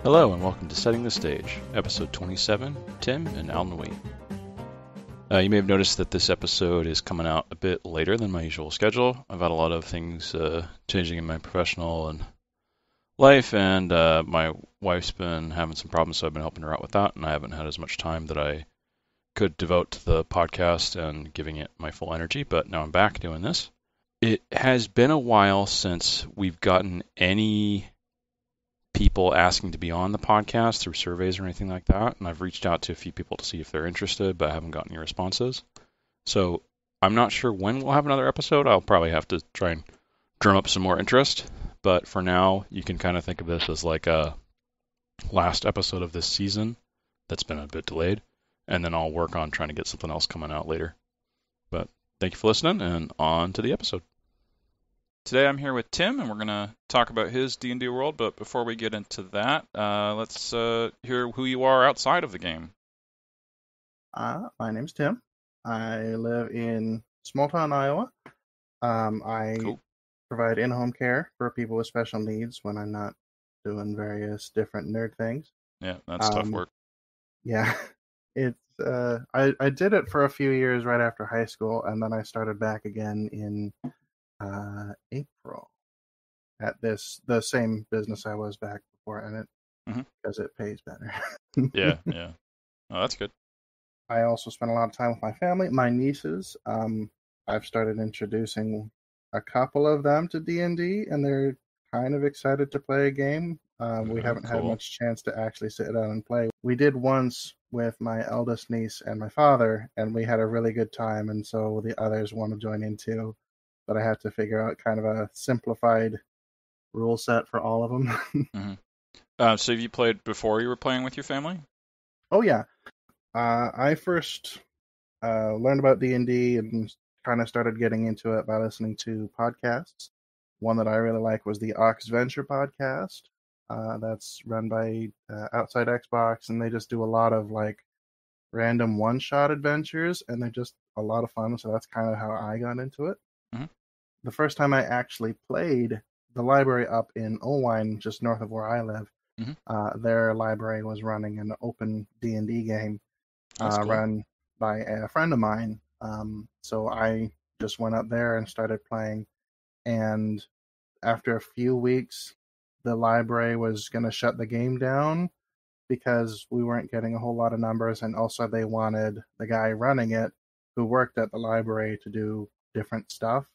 Hello and welcome to Setting the Stage, episode 27, Tim and Alanui. You may have noticed that this episode is coming out a bit later than my usual schedule. I've had a lot of things changing in my professional and life, and my wife's been having some problems, so I've been helping her out with that, and I haven't had as much time that I could devote to the podcast and giving it my full energy, but now I'm back doing this. It has been a while since we've gotten any people asking to be on the podcast through surveys or anything like that, and I've reached out to a few people to see if they're interested, but I haven't gotten any responses. So I'm not sure when we'll have another episode. I'll probably have to try and drum up some more interest, but for now, you can kind of think of this as like a last episode of this season that's been a bit delayed, and then I'll work on trying to get something else coming out later. But thank you for listening, and on to the episode. Today I'm here with Tim, and we're going to talk about his D&D world, but before we get into that, let's hear who you are outside of the game. My name's Tim. I live in small town Iowa. I provide in-home care for people with special needs when I'm not doing various different nerd things. Yeah, that's tough work. Yeah, it's I did it for a few years right after high school, and then I started back again in April at the same business I was back before in it, because it pays better. Yeah. Oh, that's good. I also spend a lot of time with my family, my nieces. I've started introducing a couple of them to D&D, and they're kind of excited to play a game. We haven't had much chance to actually sit down and play. We did once with my eldest niece and my father, and we had a really good time, and so the others want to join in too. But I have to figure out kind of a simplified rule set for all of them. So have you played before you were playing with your family? Oh, yeah. I first learned about D&D and kind of started getting into it by listening to podcasts. One that I really like was the Ox Venture podcast. That's run by Outside Xbox, and they just do a lot of like random one-shot adventures, and they're just a lot of fun, so that's kind of how I got into it. The first time I actually played, the library up in Owine, just north of where I live, their library was running an open D&D game run by a friend of mine. So I just went up there and started playing, and after a few weeks, the library was going to shut the game down because we weren't getting a whole lot of numbers, and also they wanted the guy running it, who worked at the library, to do different stuff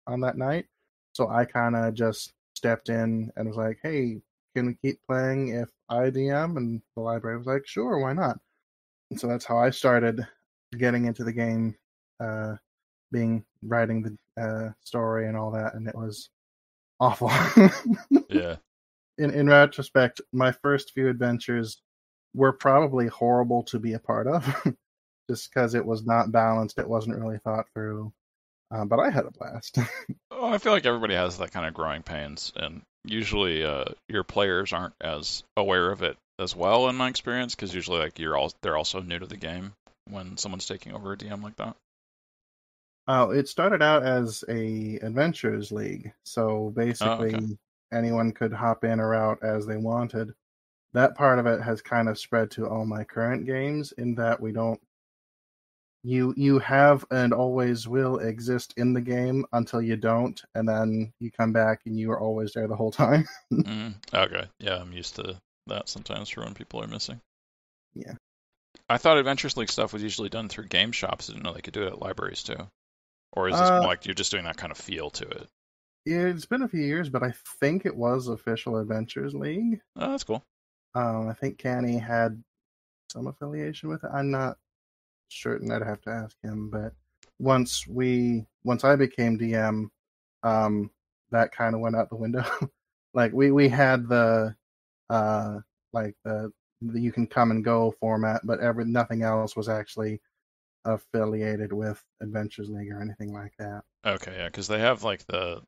on that night. So I kind of just stepped in and was like, hey, can we keep playing if I DM? And the library was like, sure, why not? And so that's how I started getting into the game, writing the story and all that, and it was awful. Yeah. In retrospect, my first few adventures were probably horrible to be a part of, just because it was not balanced, it wasn't really thought through. But I had a blast. I feel like everybody has that kind of growing pains, and usually your players aren't as aware of it as well, in my experience, because usually like they're also new to the game when someone's taking over a DM like that. It started out as a adventures league, so basically anyone could hop in or out as they wanted. That part of it has kind of spread to all my current games, in that we don't. You have and always will exist in the game until you don't, and then you come back and you are always there the whole time. Okay, yeah, I'm used to that sometimes for when people are missing. Yeah. I thought Adventures League stuff was usually done through game shops. I didn't know they could do it at libraries too. Or is this more like you're just doing that kind of feel to it? Yeah, it's been a few years, but I think it was official Adventures League. Oh, that's cool. I think Canny had some affiliation with it. I'm not certain, I'd have to ask him, but once I became DM, that kind of went out the window. Like we had the you can come and go format, but nothing else was actually affiliated with Adventures League or anything like that. Okay, yeah, because they have like the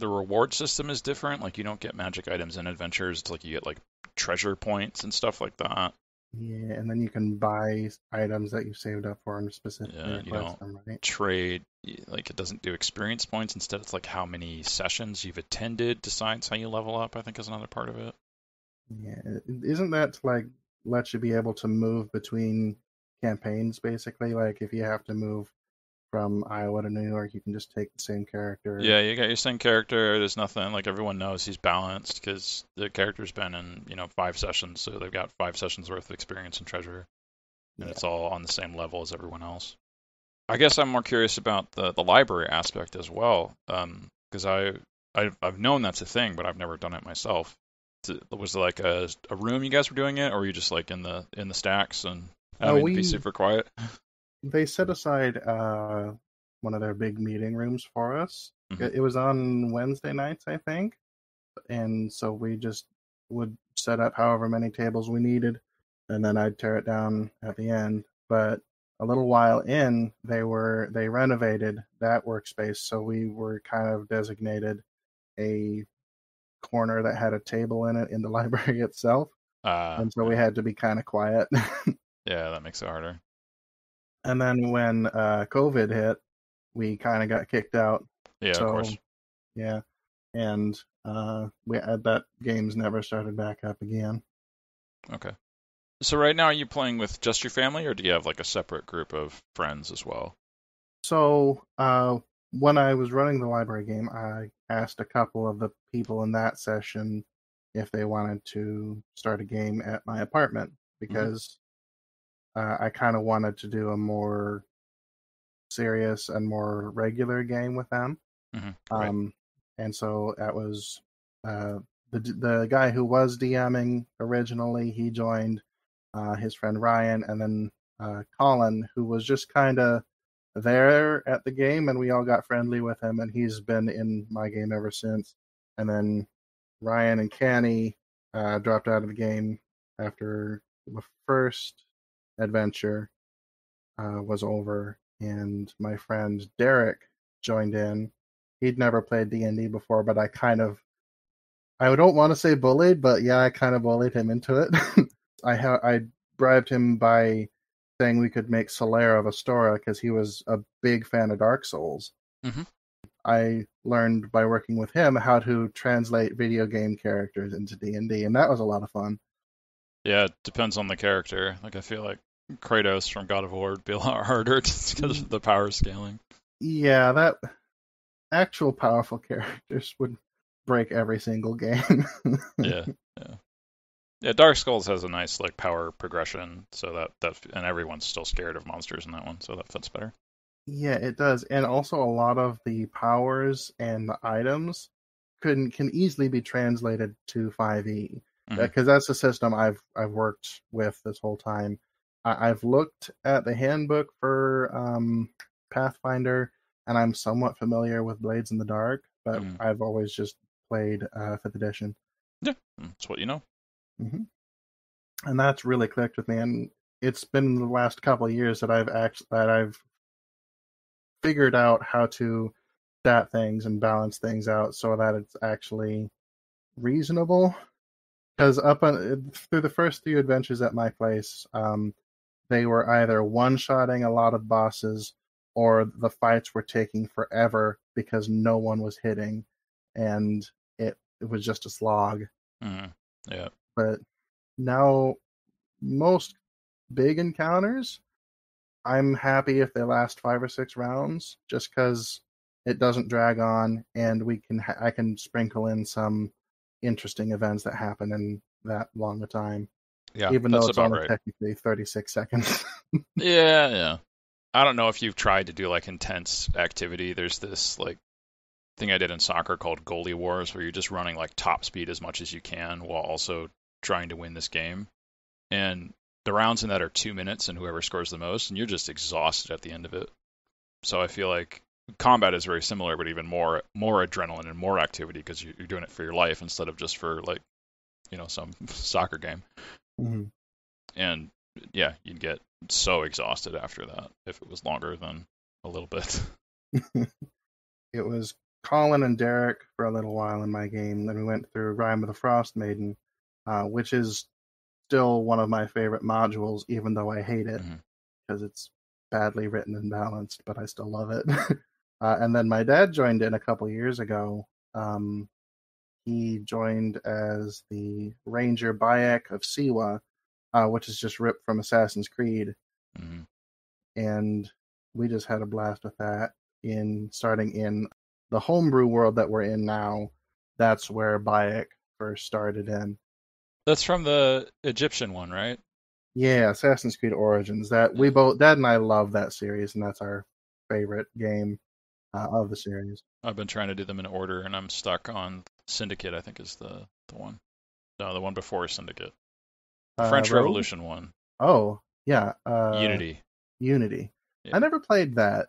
reward system is different. Like you don't get magic items in Adventures. It's like you get like treasure points and stuff like that. Yeah, and then you can buy items that you saved up for and specifically Yeah, you request don't them, right? trade, like it doesn't do experience points. Instead, it's like how many sessions you've attended decides how you level up, I think is another part of it. Yeah, isn't that to, like, let you be able to move between campaigns basically? Like if you have to move from Iowa to New York, you can just take the same character. Yeah, you got your same character. There's nothing like everyone knows he's balanced because the character's been in, 5 sessions, so they've got 5 sessions worth of experience and treasure, and Yeah. it's all on the same level as everyone else. I guess I'm more curious about the library aspect as well, because I've known that's a thing, but I've never done it myself. Was it like a room you guys were doing it, or were you just like in the stacks and Oh, having to be super quiet? they set aside one of their big meeting rooms for us. Hmm. It was on Wednesday nights, I think, and so we just would set up however many tables we needed, and then I'd tear it down at the end. But a little while in, they renovated that workspace, so we were kind of designated a corner that had a table in it in the library itself, and so we Yeah, had to be kind of quiet. yeah, that makes it harder. And then when COVID hit, we kind of got kicked out. Yeah, of So course. yeah, and we that game's never started back up again. Okay. So right now, are you playing with just your family, or do you have like a separate group of friends as well? So when I was running the library game, I asked a couple of the people in that session if they wanted to start a game at my apartment Hmm. because I kind of wanted to do a more serious and more regular game with them. Hmm. Right. Um, and so that was uh, the guy who was DMing originally. He joined his friend Ryan, and then Colin, who was just kind of there at the game, and we all got friendly with him, and he's been in my game ever since. And then Ryan and Canny dropped out of the game after the first adventure was over, and my friend Derek joined in. He'd never played D&D before, but I don't want to say bullied, but yeah, I kind of bullied him into it. I bribed him by saying we could make Solaire of Astoria because he was a big fan of Dark Souls. Hmm. I learned by working with him how to translate video game characters into D&D, and that was a lot of fun. Yeah, it depends on the character. Like I feel like Kratos from God of War would be a lot harder just because of the power scaling. Yeah, that actual powerful characters would break every single game. Yeah, yeah, yeah. Dark Skulls has a nice like power progression, so that and everyone's still scared of monsters in that one, so that fits better. Yeah, it does. And also a lot of the powers and the items can easily be translated to 5e Hmm. because that's the system I've worked with this whole time. I've looked at the handbook for Pathfinder, and I'm somewhat familiar with Blades in the Dark, but Hmm. I've always just played 5th edition. Yeah, that's what you know. Hmm. And that's really clicked with me. And it's been the last couple of years that I've figured out how to stat things and balance things out so that it's actually reasonable. Because through the first few adventures at my place, they were either one-shotting a lot of bosses, or the fights were taking forever because no one was hitting, and it was just a slog. Hmm. Yeah, But now most big encounters, I'm happy if they last 5 or 6 rounds, just because it doesn't drag on, and I can sprinkle in some interesting events that happen in that long a time, yeah, even though that's it's about only right. technically 36 seconds. Yeah, yeah. I don't know if you've tried to do like intense activity. There's this like thing I did in soccer called goalie wars, where you're just running like top speed as much as you can while also trying to win this game. And the rounds in that are 2 minutes, and whoever scores the most, and you're just exhausted at the end of it. So I feel like combat is very similar, but even more adrenaline and more activity because you're doing it for your life instead of just for like some soccer game. Mhm. And yeah, you'd get so exhausted after that if it was longer than a little bit. It was Colin and Derek for a little while in my game. Then we went through Rime of the Frost Maiden, which is still one of my favorite modules, even though I hate it Mm-hmm. because it's badly written and balanced, but I still love it. And then my dad joined in a couple years ago. He joined as the Ranger Bayek of Siwa, which is just ripped from Assassin's Creed. Mm-hmm. And we just had a blast with that. Starting in the homebrew world that we're in now, that's where Bayek first started in. That's from the Egyptian one, right? Yeah, Assassin's Creed Origins. That we both, Dad and I, love that series, and that's our favorite game of the series. I've been trying to do them in order, and I'm stuck on Syndicate, I think is the one. No, the one before Syndicate. The French Rogue? Revolution one. Oh, yeah. Unity. Unity. Yeah. I never played that.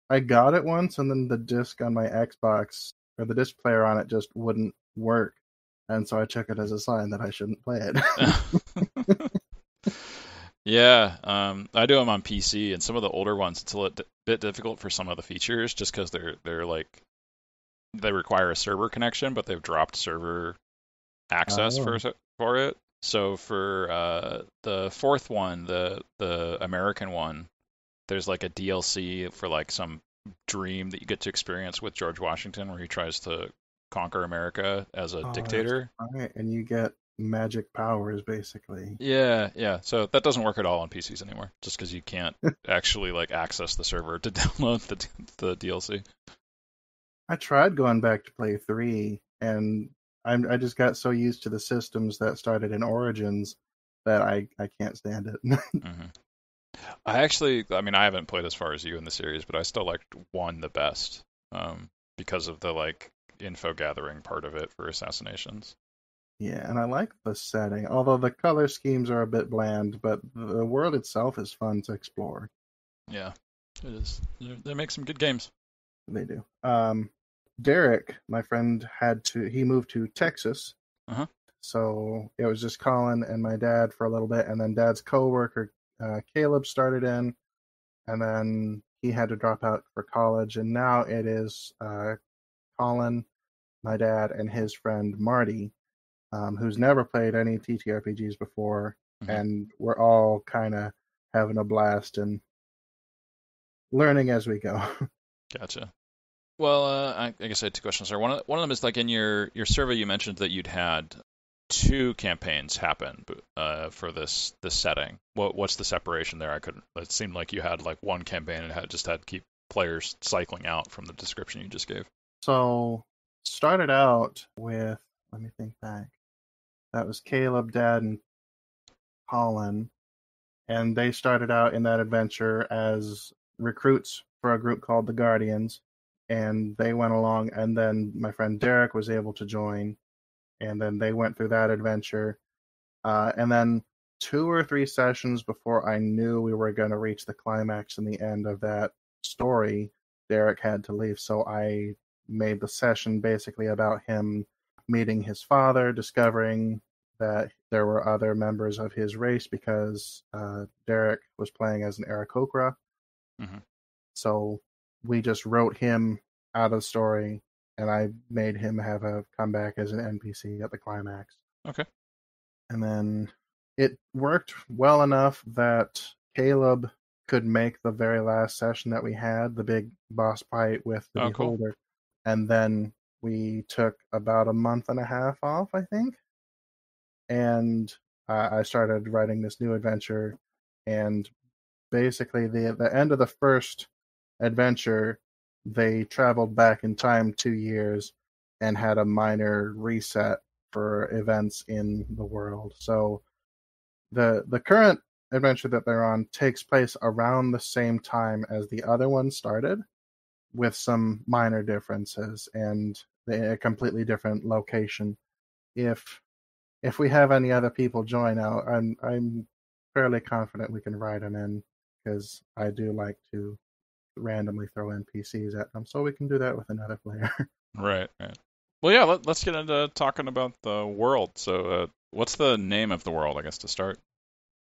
I got it once, and then the disc on my Xbox, or the disc player on it, just wouldn't work. And so I took it as a sign that I shouldn't play it. Yeah, I do them on PC, and some of the older ones, it's a little bit difficult for some of the features, just because they're like they require a server connection, but they've dropped server access for it. So for the fourth one, the American one, there's like a DLC for like some dream that you get to experience with George Washington, where he tries to conquer America as a dictator. Right, and you get magic powers, basically. Yeah. So that doesn't work at all on PCs anymore, just because you can't actually like access the server to download the DLC. I tried going back to play 3, and I just got so used to the systems that started in Origins that I can't stand it. Mm-hmm. I mean, I haven't played as far as you in the series, but I still liked 1 the best, because of the like info gathering part of it for assassinations. Yeah, and I like the setting, although the color schemes are a bit bland, but the world itself is fun to explore. Yeah, it is. They make some good games. They do. Derek, my friend, he moved to Texas. Uh-huh. So it was just Colin and my dad for a little bit, and then Dad's coworker, Caleb, started in, and then he had to drop out for college, and now it is Colin, my dad, and his friend Marty, who's never played any TTRPGs before, Mm-hmm. and we're all kind of having a blast and learning as we go. Gotcha. Well, I guess I had 2 questions there. One of them is like in your survey, you mentioned that you'd had 2 campaigns happen for this setting. What's the separation there? It seemed like you had like 1 campaign and had to keep players cycling out from the description you just gave. So started out with, let me think back. That was Caleb, Dad, and Colin, and they started out in that adventure as recruits for a group called the Guardians, and they went along, and then my friend Derek was able to join, and then they went through that adventure, and then 2 or 3 sessions before I knew we were going to reach the climax and the end of that story, Derek had to leave, so I made the session basically about him meeting his father, discovering that there were other members of his race because Derek was playing as an Aarakocra. Mm-hmm. So we just wrote him out of the story, and I made him have a comeback as an NPC at the climax. Okay. And then it worked well enough that Caleb could make the very last session that we had, the big boss fight with the Beholder. Cool. And then we took about a month and a half off, I think. And I started writing this new adventure. And basically, the end of the first adventure, they traveled back in time 2 years and had a minor reset for events in the world. So the current adventure that they're on takes place around the same time as the other one started, with some minor differences and a completely different location. If we have any other people join out, I'm fairly confident we can write them in, because I do like to randomly throw NPCs at them, so we can do that with another player. Right. Well, yeah, let's get into talking about the world. So, what's the name of the world, I guess, to start?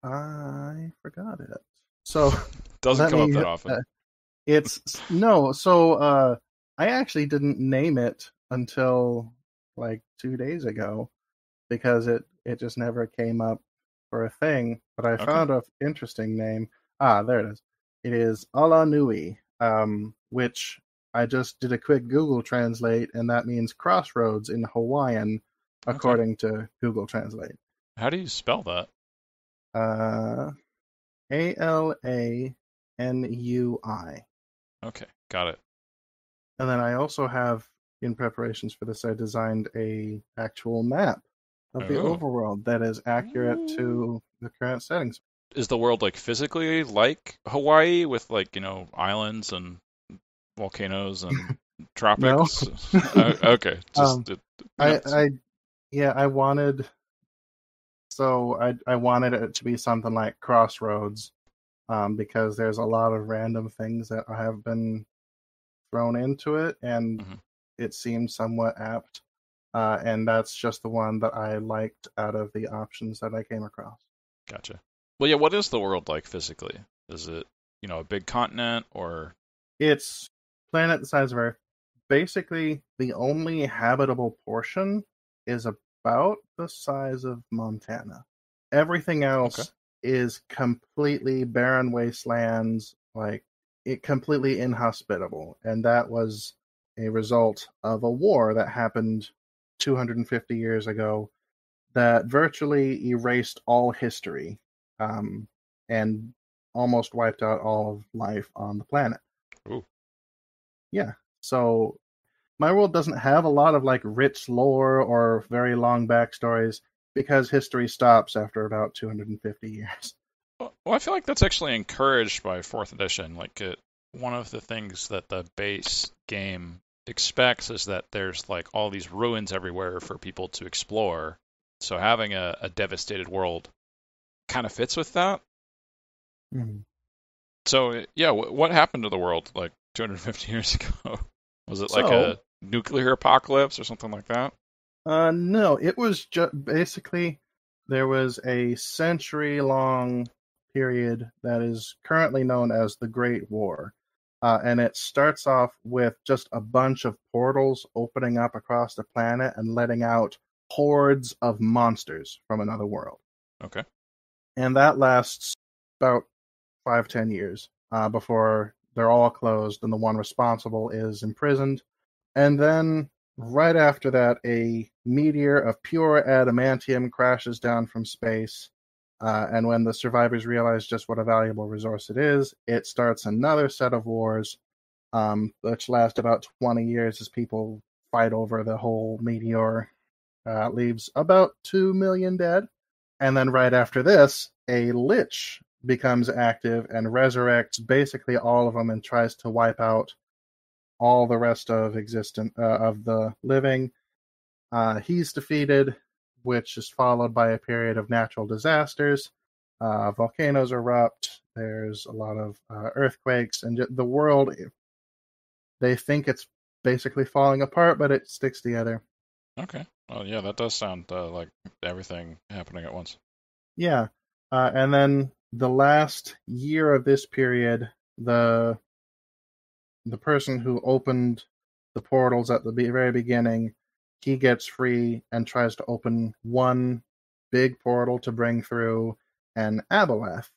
I forgot it. So doesn't come up that often. I actually didn't name it until like 2 days ago, because it just never came up for a thing, but I Okay. found an interesting name. Ah, there it is. It is Alanui, which I just did a quick Google Translate, and that means crossroads in Hawaiian, Okay. according to Google Translate. How do you spell that? Uh, Alanui. Okay, got it. And then I also have, in preparations for this, I designed a actual map of the Oh. overworld that is accurate Ooh. to the current settings. Is the world like physically like Hawaii with like, islands and volcanoes and No, tropics? Okay, um, just I, I, yeah, I wanted, so I wanted it to be something like Crossroads, because there's a lot of random things that have been thrown into it, and mhm, it seemed somewhat apt. And that's just the one that I liked out of the options that I came across. gotcha. Well, yeah, what is the world like physically? Is it, a big continent or It's planet the size of Earth. Basically, the only habitable portion is about the size of Montana. Everything okay. else is completely barren wastelands, like it completely inhospitable. And that was a result of a war that happened 250 years ago that virtually erased all history, um, and almost wiped out all of life on the planet. Ooh, Yeah. So my world doesn't have a lot of like rich lore or very long backstories because history stops after about 250 years. well, I feel like that's actually encouraged by fourth edition. One of the things that the base game expects is that there's like all these ruins everywhere for people to explore. So having a devastated world kind of fits with that. Mhm. So yeah, what happened to the world like 250 years ago? Was it like So, a nuclear apocalypse or something like that? no, it was just basically there was a century-long period that is currently known as the Great War. And it starts off with just a bunch of portals opening up across the planet and letting out hordes of monsters from another world. Okay. And that lasts about 5-10 years, before they're all closed and the one responsible is imprisoned. And then right after that, a meteor of pure adamantium crashes down from space. And when the survivors realize just what a valuable resource it is, it starts another set of wars, which last about 20 years as people fight over the whole meteor. Leaves about 2 million dead. And then right after this, a lich becomes active and resurrects basically all of them and tries to wipe out all the rest of of the living. He's defeated, which is followed by a period of natural disasters. Volcanoes erupt. There's a lot of earthquakes, and the world. They think it's basically falling apart, but it sticks together. Okay. Well, yeah, that does sound like everything happening at once. Yeah, and then the last year of this period, the person who opened the portals at the very beginning, he gets free and tries to open one big portal to bring through an Aboleth,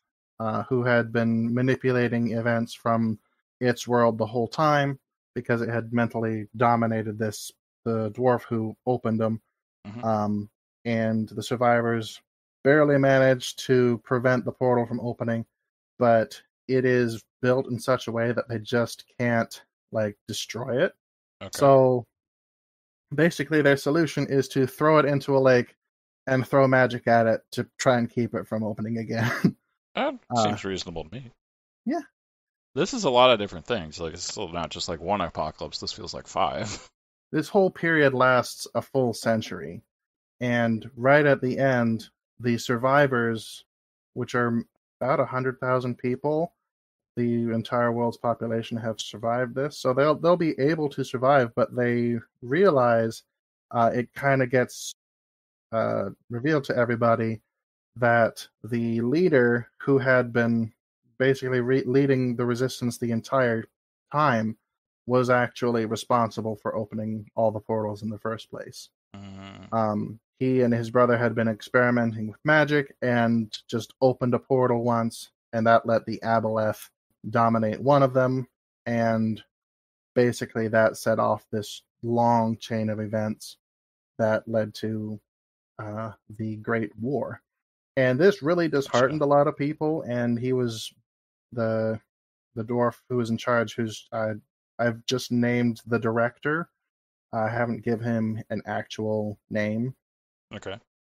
who had been manipulating events from its world the whole time because it had mentally dominated the dwarf who opened them. Hmm. Um, and the survivors barely managed to prevent the portal from opening, but it is built in such a way that they just can't like destroy it. Okay. So basically, their solution is to throw it into a lake and throw magic at it to try and keep it from opening again. That uh, seems reasonable to me. yeah, This is a lot of different things. Like it's still not just like one apocalypse. This feels like five. this whole period lasts a full century, and right at the end, the survivors, which are about 100,000 people, the entire world's population have survived this, so they'll be able to survive. But they realize, it kind of gets revealed to everybody that the leader who had been basically leading the resistance the entire time was actually responsible for opening all the portals in the first place. Mm, he and his brother had been experimenting with magic and just opened a portal once, and that let the Aboleth dominate one of them, and basically that set off this long chain of events that led to the Great War. And this really disheartened Gotcha. a lot of people, and he was the dwarf who was in charge, who's I've just named the director. I haven't given him an actual name. Okay.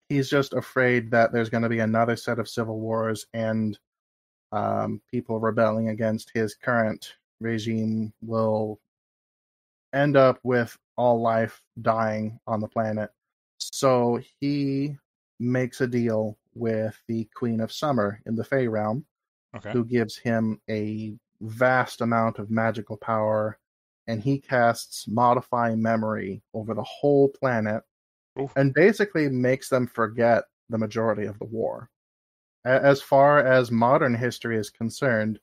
He's just afraid that there's going to be another set of civil wars, and people rebelling against his current regime will end up with all life dying on the planet. So he makes a deal with the Queen of Summer in the Fey realm, Okay. who gives him a vast amount of magical power, and he casts Modify Memory over the whole planet Ooh. and basically makes them forget the majority of the war. As far as modern history is concerned,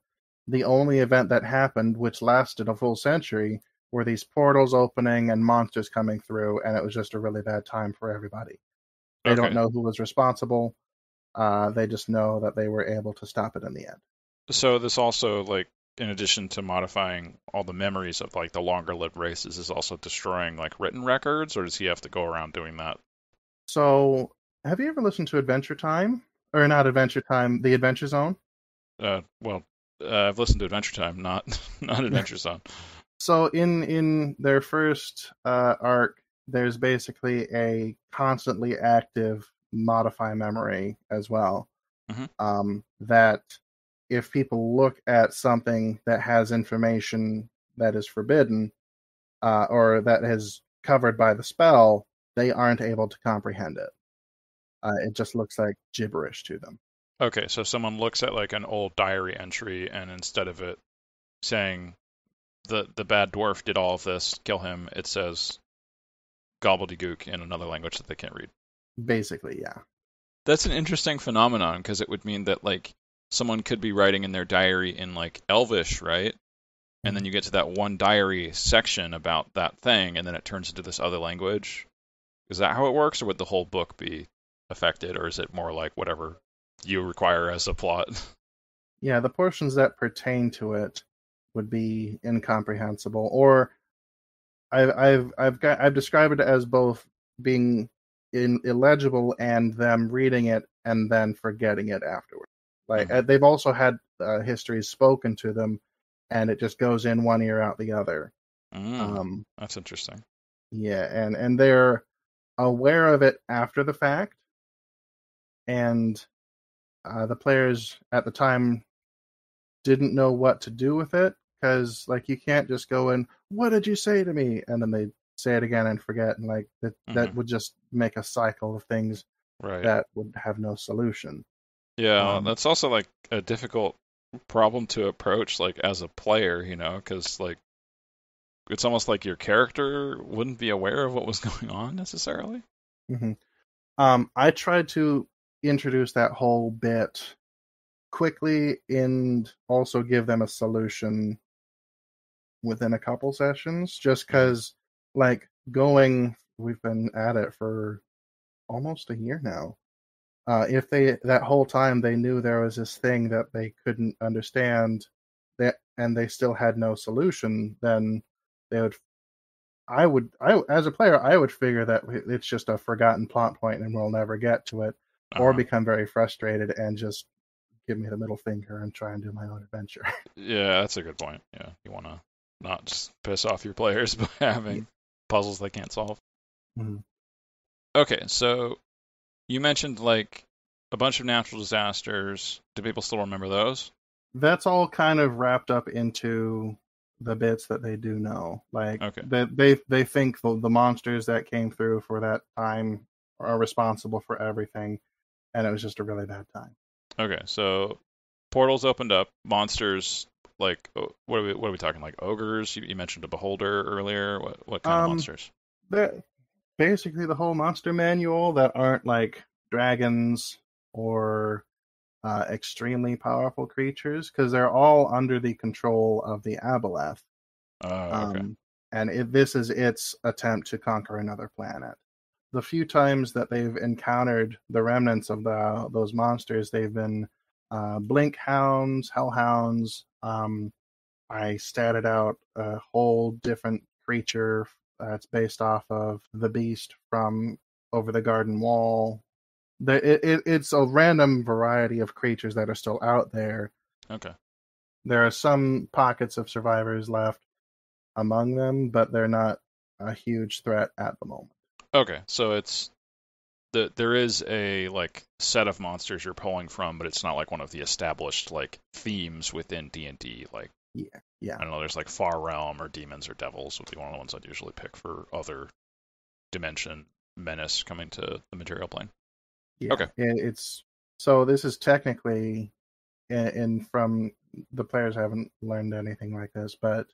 the only event that happened, which lasted a full century, were these portals opening and monsters coming through, and it was just a really bad time for everybody. They don't Okay. know who was responsible. They just know that they were able to stop it in the end. So this also, like, in addition to modifying all the memories of like the longer lived races, is also destroying like written records, or does he have to go around doing that? So, have you ever listened to Adventure Time? Or not Adventure Time, The Adventure Zone? Well, I've listened to Adventure Time, not not Adventure Zone. So in their first arc, there's basically a constantly active modify memory as well. Hmm. That if people look at something that has information that is forbidden or that is covered by the spell, they aren't able to comprehend it. It just looks like gibberish to them. Okay, so someone looks at like an old diary entry, and instead of it saying the bad dwarf did all of this, kill him, it says gobbledygook in another language that they can't read. Basically, yeah. That's an interesting phenomenon because it would mean that like someone could be writing in their diary in like Elvish, right? And then you get to that one diary section about that thing, and then it turns into this other language. Is that how it works, or would the whole book be affected, or is it more like whatever you require as a plot? Yeah, the portions that pertain to it would be incomprehensible, or I've described it as both being illegible and them reading it and then forgetting it afterwards. Like Hmm. they've also had histories spoken to them, and it just goes in one ear out the other. Mm, Um, that's interesting. yeah, and they're aware of it after the fact, and the players at the time didn't know what to do with it because like you can't just go in, what did you say to me, and then they say it again and forget, and like that Hmm. would just make a cycle of things Right. that would have no solution. Yeah, um that's also like a difficult problem to approach, like as a player, because like it's almost like your character wouldn't be aware of what was going on necessarily. mhm. I tried to introduce that whole bit quickly and also give them a solution within a couple sessions, just Hmm. because like going we've been at it for almost a year now. If they that whole time they knew there was this thing that they couldn't understand, that and they still had no solution, then they would. I as a player, I would figure that it's just a forgotten plot point and we'll never get to it, or Uh-huh. become very frustrated and just give me the middle finger and try and do my own adventure. Yeah, that's a good point. Yeah, you want to not just piss off your players by Yeah. having puzzles they can't solve. Mhm. Okay, so you mentioned like a bunch of natural disasters. Do people still remember those? That's all kind of wrapped up into the bits that they do know. Like Okay. they think the monsters that came through for that time are responsible for everything, and it was just a really bad time. Okay, so portals opened up, monsters like what are we talking, like ogres? You mentioned a beholder earlier. What kind of Um, monsters? that basically the whole monster manual that aren't like dragons or extremely powerful creatures, because they're all under the control of the Aboleth. Okay. Um, and this is its attempt to conquer another planet. the few times that they've encountered the remnants of those monsters, they've been blink hounds, hellhounds. I statted out a whole different creature that's based off of the beast from Over the Garden Wall. It's a random variety of creatures that are still out there. Okay. There are some pockets of survivors left among them, but they're not a huge threat at the moment. Okay, so there is a like set of monsters you're pulling from, but it's not like one of the established like themes within D&D. Like, Yeah. I don't know, there's like Far Realm or demons or devils would be one of the ones I'd usually pick for other dimension menace coming to the material plane. Yeah. Okay. It's so this is technically, and from the players haven't learned anything like this, but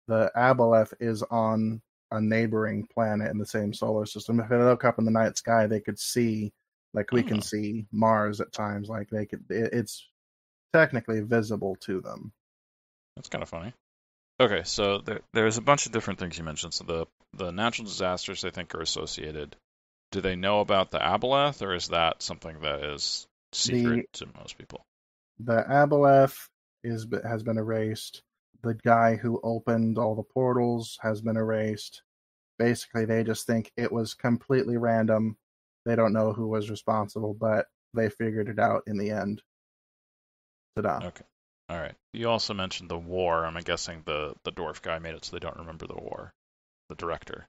the aboleth is on a neighboring planet in the same solar system. If they look up in the night sky, they could see, like we can see Mars at times. Like they could, it's technically visible to them. That's kind of funny. Okay, so there's a bunch of different things you mentioned. So the natural disasters I think are associated. Do they know about the aboleth, or is that something that is secret to most people? The aboleth has been erased. The guy who opened all the portals has been erased. Basically, they just think it was completely random. They don't know who was responsible, but they figured it out in the end. Ta-da. Okay. All right. You also mentioned the war. I'm guessing the dwarf guy made it so they don't remember the war. The director.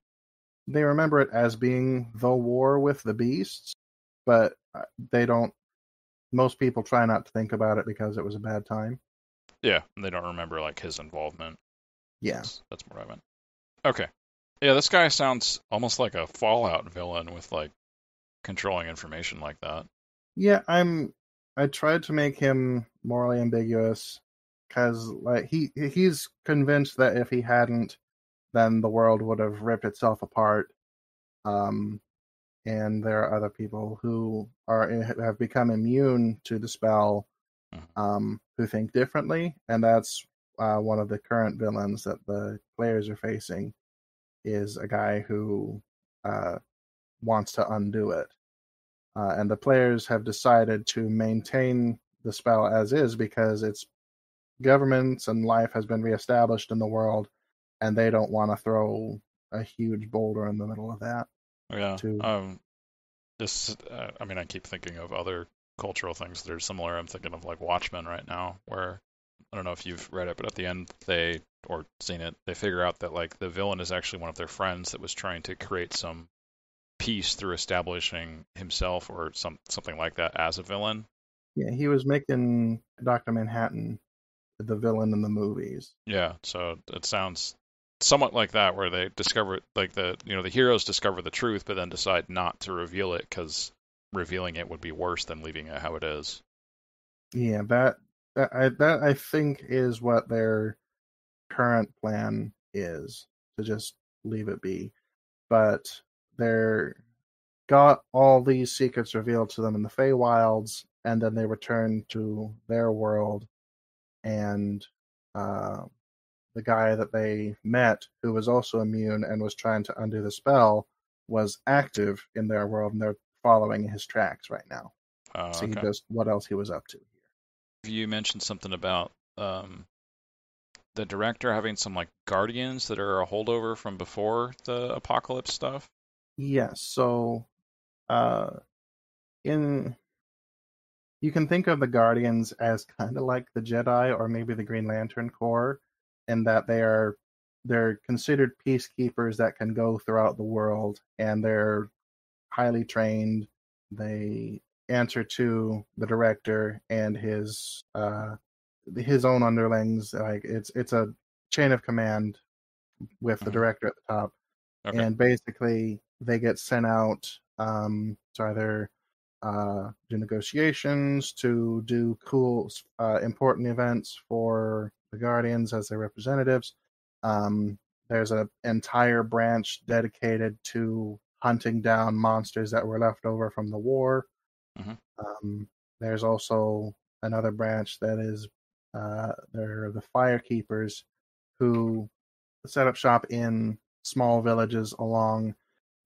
They remember it as being the war with the beasts, but they don't. Most people try not to think about it because it was a bad time. Yeah, and they don't remember like his involvement. Yeah. That's what I meant. Okay. Yeah, this guy sounds almost like a Fallout villain with like controlling information like that. Yeah, I tried to make him morally ambiguous because like he's convinced that if he hadn't, then the world would have ripped itself apart. Um, and there are other people who have become immune to the spell, who think differently, and that's one of the current villains that the players are facing is a guy who wants to undo it. And the players have decided to maintain the spell as is because its governments and life has been reestablished in the world, and they don't want to throw a huge boulder in the middle of that. Yeah. To I mean, I keep thinking of other cultural things that are similar. I'm thinking of like Watchmen right now, where I don't know if you've read it, but at the end or seen it, they figure out that like the villain is actually one of their friends that was trying to create some peace through establishing himself or something like that as a villain. Yeah, he was making Dr. Manhattan the villain in the movies. Yeah, so it sounds somewhat like that, where they discover like the heroes discover the truth, but then decide not to reveal it because revealing it would be worse than leaving it how it is. Yeah, that I think is what their current plan is, to just leave it be. But they're got all these secrets revealed to them in the Feywilds, and then they return to their world, and the guy that they met, who was also immune and was trying to undo the spell, was active in their world, and they're following his tracks right now. See Okay. just what else he was up to here. You mentioned something about the director having some like guardians that are a holdover from before the apocalypse stuff. Yes, so in you can think of the Guardians as kind of like the Jedi or maybe the Green Lantern Corps, in that they're considered peacekeepers that can go throughout the world, and they're highly trained. They answer to the director and his own underlings. Like it's a chain of command with the director at the top, Okay. and basically they get sent out to either do negotiations, to do cool, important events for the Guardians as their representatives. There's an entire branch dedicated to hunting down monsters that were left over from the war. There's also another branch that is they're the Firekeepers, who set up shop in small villages along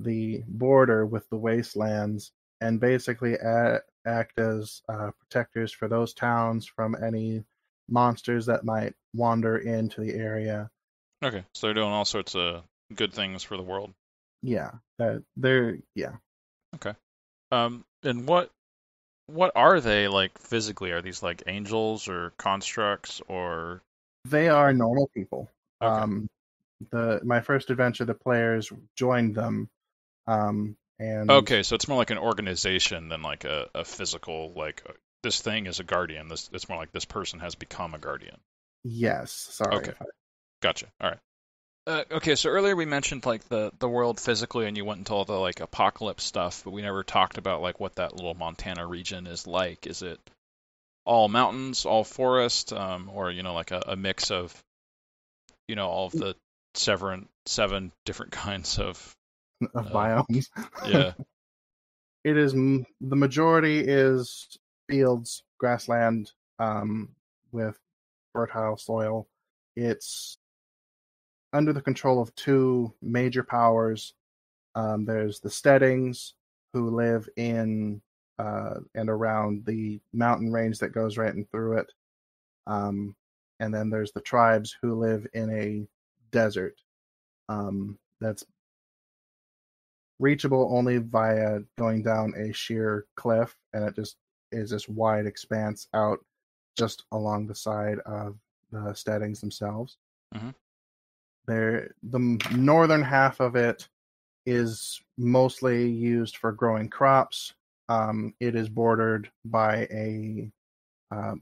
the border with the wastelands and basically act as protectors for those towns from any monsters that might wander into the area. Okay, so they're doing all sorts of good things for the world. Yeah, that they're yeah. Okay. And what are they like physically? Are these like angels or constructs or? They are normal people. Okay. The my first adventure, the players joined them, and Okay, so it's more like an organization than like a physical like this thing is a guardian. This it's more like this person has become a guardian. yes, sorry Okay, if I. gotcha. All right. Okay, so earlier we mentioned like the world physically, and you went into all the like apocalypse stuff, but we never talked about like what that little Montana region is like. Is it all mountains, all forest, or like a mix of all of the seven different kinds of Of biomes. yeah. It is the majority is fields, grassland, with fertile soil. It's under the control of two major powers. There's the Steadings, who live in and around the mountain range that goes right and through it. And then there's the tribes who live in a desert that's reachable only via going down a sheer cliff, and it just is this wide expanse out just along the side of the steadings themselves. Mm-hmm. The northern half of it is mostly used for growing crops. It is bordered by a uh,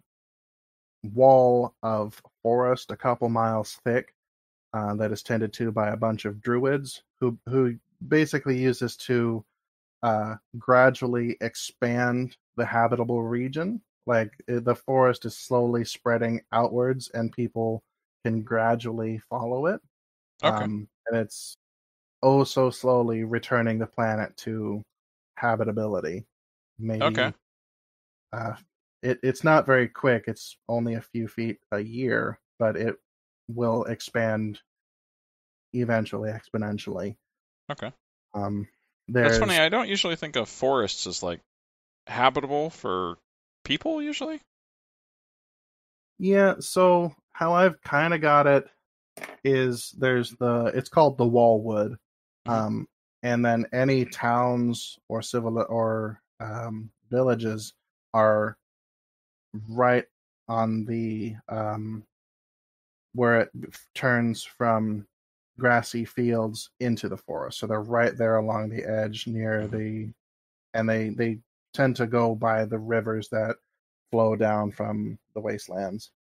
wall of forest a couple miles thick that is tended to by a bunch of druids who basically use this to gradually expand the habitable region. Like the forest is slowly spreading outwards, and people can gradually follow it. Okay. And it's oh so slowly returning the planet to habitability. Okay. Maybe it's not very quick. It's only a few feet a year, but it will expand eventually exponentially. Okay. Um, That's funny. there's I don't usually think of forests as like habitable for people usually. Yeah, so how I've kind of got it is it's called the Wallwood. Mm-hmm. Um, and then any towns or civil or villages are right on the where it turns from grassy fields into the forest. So they're right there along the edge near Mm-hmm. and they tend to go by the rivers that flow down from the wastelands.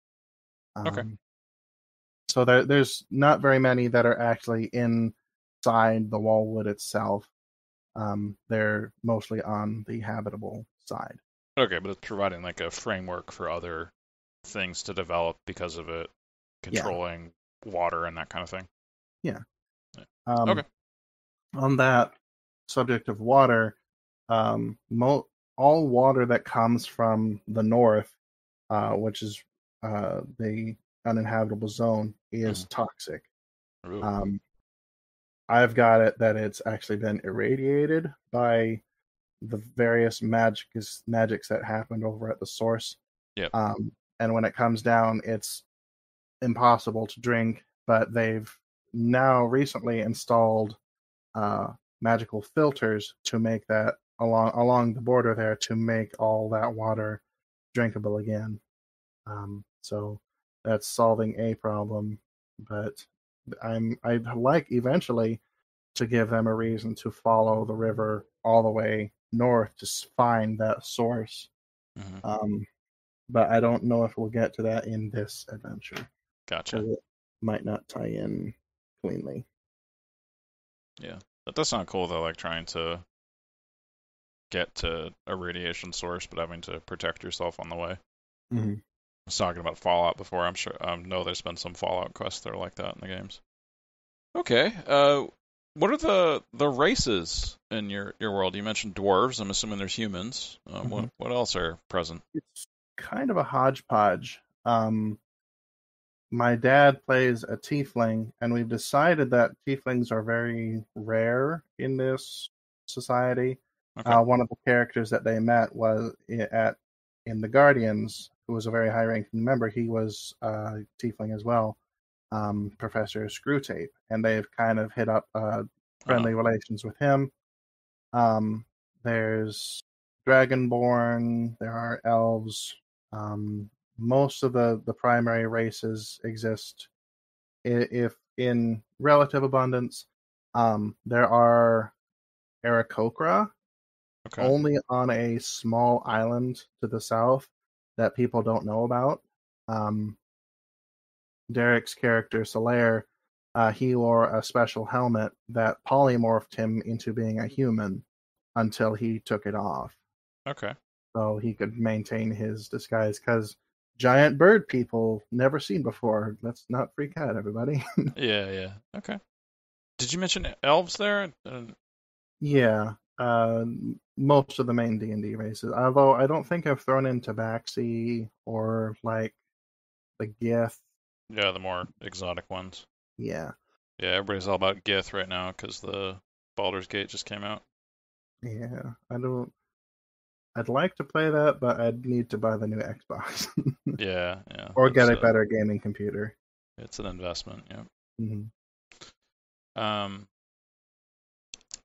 Okay. Um, so there's not very many that are actually inside the wallwood itself. They're mostly on the habitable side. Okay, but it's providing like a framework for other things to develop because of it Yeah, controlling water and that kind of thing. yeah. Yeah. Okay. Um, on that subject of water, um, all water that comes from the north, which is the uninhabitable zone, is Mm-hmm. toxic. Ooh. Um, I've got it that it's actually been irradiated by the various magics that happened over at the source. Yep. And when it comes down, it's impossible to drink. But they've now recently installed magical filters to make that along the border there to make all that water drinkable again. So that's solving a problem, but I'd like eventually to give them a reason to follow the river all the way north to find that source. Mm-hmm. Um, but I don't know if we'll get to that in this adventure Gotcha. because it might not tie in cleanly. Yeah. That does sound cool though, like trying to get to a radiation source but having to protect yourself on the way. Mm-hmm. I was talking about Fallout before. I'm sure know there's been some Fallout quests that are like that in the games. Okay. What are the races in your world? You mentioned dwarves. I'm assuming there's humans. Mm-hmm. What else are present? It's kind of a hodgepodge. my dad plays a tiefling, and we've decided that tieflings are very rare in this society. Okay. One of the characters that they met was in the Guardians, who was a very high-ranking member. He was tiefling as well, Professor Screwtape, and they've kind of hit up Oh, friendly relations with him. There's Dragonborn, there are elves. Most of the primary races exist if in relative abundance. There are Aarakocra okay. only on a small island to the south that people don't know about. Um, Derek's character, Solaire, he wore a special helmet that polymorphed him into being a human until he took it off. Okay. So he could maintain his disguise because giant bird people never seen before. Let's not freak out, everybody. Yeah, yeah. Okay. Did you mention elves there? Yeah, most of the main D&D races. Although I don't think I've thrown in Tabaxi or like the Gith. Yeah, the more exotic ones. Yeah, Yeah, everybody's all about Gith right now because the Baldur's Gate just came out. yeah. I don't. I'd like to play that, but I'd need to buy the new Xbox Yeah, yeah. or get a better gaming computer. It's an investment. Yeah. Hmm. Um,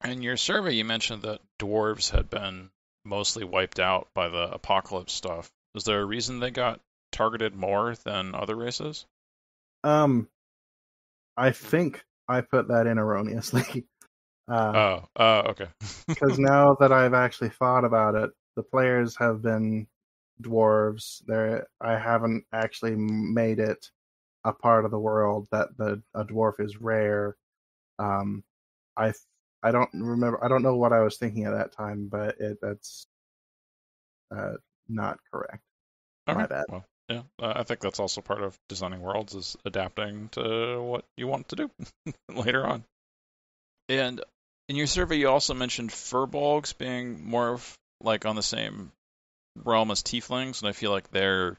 in your survey, you mentioned that dwarves had been mostly wiped out by the apocalypse stuff. Is there a reason they got targeted more than other races? Um, I think I put that in erroneously. Okay. Because now that I've actually thought about it, the players have been dwarves. I haven't actually made it a part of the world that a dwarf is rare. Um, I I don't remember. I don't know what I was thinking at that time, but that's uh, not correct. My Okay. bad. Well, yeah. I think that's also part of designing worlds is adapting to what you want to do later on. And in your survey, you also mentioned furbolgs being more of like on the same realm as tieflings, and I feel like they're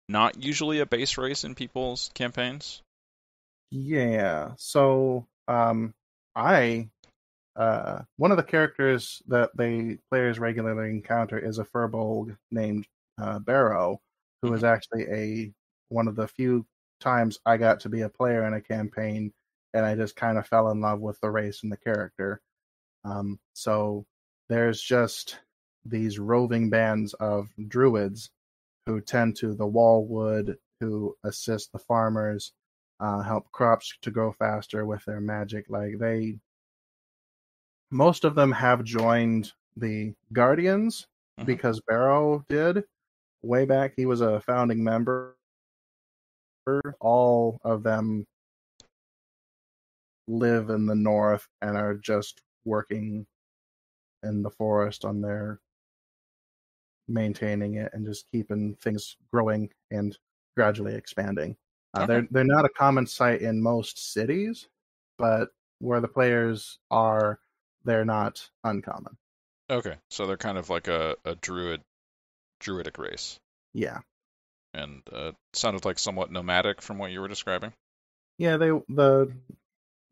not usually a base race in people's campaigns. Yeah. So I one of the characters that the players regularly encounter is a furbolg named Barrow, who Hmm. is actually one of the few times I got to be a player in a campaign, and I just kind of fell in love with the race and the character. So there's just these roving bands of druids who tend to the wall wood, who assist the farmers, help crops to grow faster with their magic. Like most of them have joined the Guardians Hmm. because Barrow did way back. He was a founding member. All of them live in the north and are just working in the forest on their maintaining it and just keeping things growing and gradually expanding. Okay. They're not a common sight in most cities, but where the players are, they're not uncommon. Okay. So they're kind of like a druidic race, Yeah, and sounded like somewhat nomadic from what you were describing. yeah.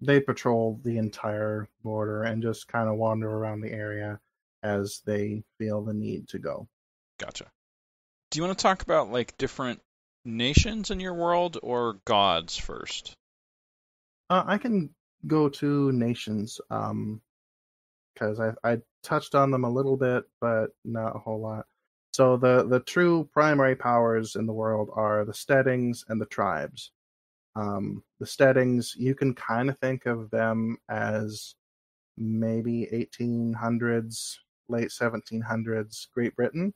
They patrol the entire border and just kind of wander around the area as they feel the need to go. Gotcha. Do you want to talk about like different nations in your world or gods first? I can go to nations because I touched on them a little bit, but not a whole lot. So the true primary powers in the world are the Steadings and the Tribes. The Steadings, you can kind of think of them as maybe 1800s, late 1700s Great Britain.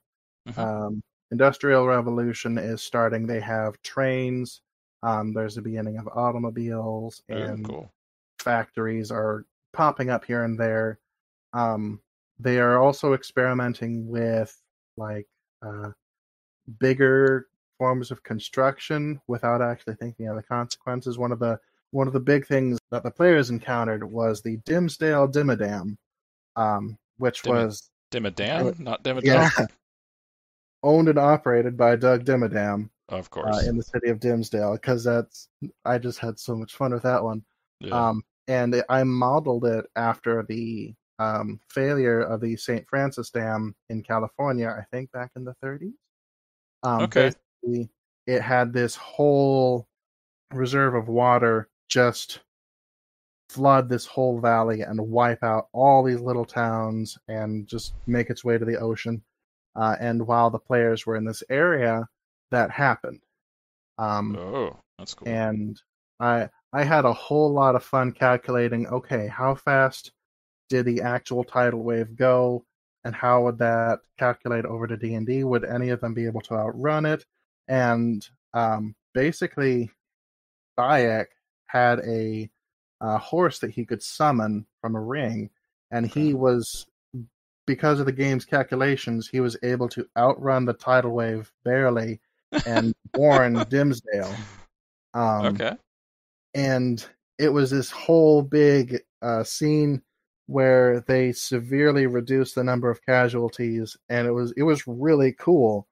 Hmm. Um, Industrial Revolution is starting. They have trains. There's the beginning of automobiles, Ooh, and cool. factories are popping up here and there. Um, they are also experimenting with like uh, bigger forms of construction without actually thinking of the consequences. One of the big things that the players encountered was the Dimsdale Dimmadam, which Dim was Dimmadan, not yeah Dimmadome. owned and operated by Doug Dimmadam. Of course. in the city of Dimsdale, because I just had so much fun with that one. Yeah. And I modeled it after the failure of the St. Francis Dam in California, I think back in the 30s. Okay. Basically, it had this whole reserve of water just flood this whole valley and wipe out all these little towns and just make its way to the ocean. And while the players were in this area, that happened. Um, Oh, that's cool. and I had a whole lot of fun calculating. Okay, how fast did the actual tidal wave go, and how would that calculate over to D&D? Would any of them be able to outrun it? And basically, Bayek had a horse that he could summon from a ring, and Okay. he was, because of the game's calculations, he was able to outrun the tidal wave barely and warn Dimsdale. Um, Okay. and it was this whole big scene where they severely reduced the number of casualties, and it was really cool.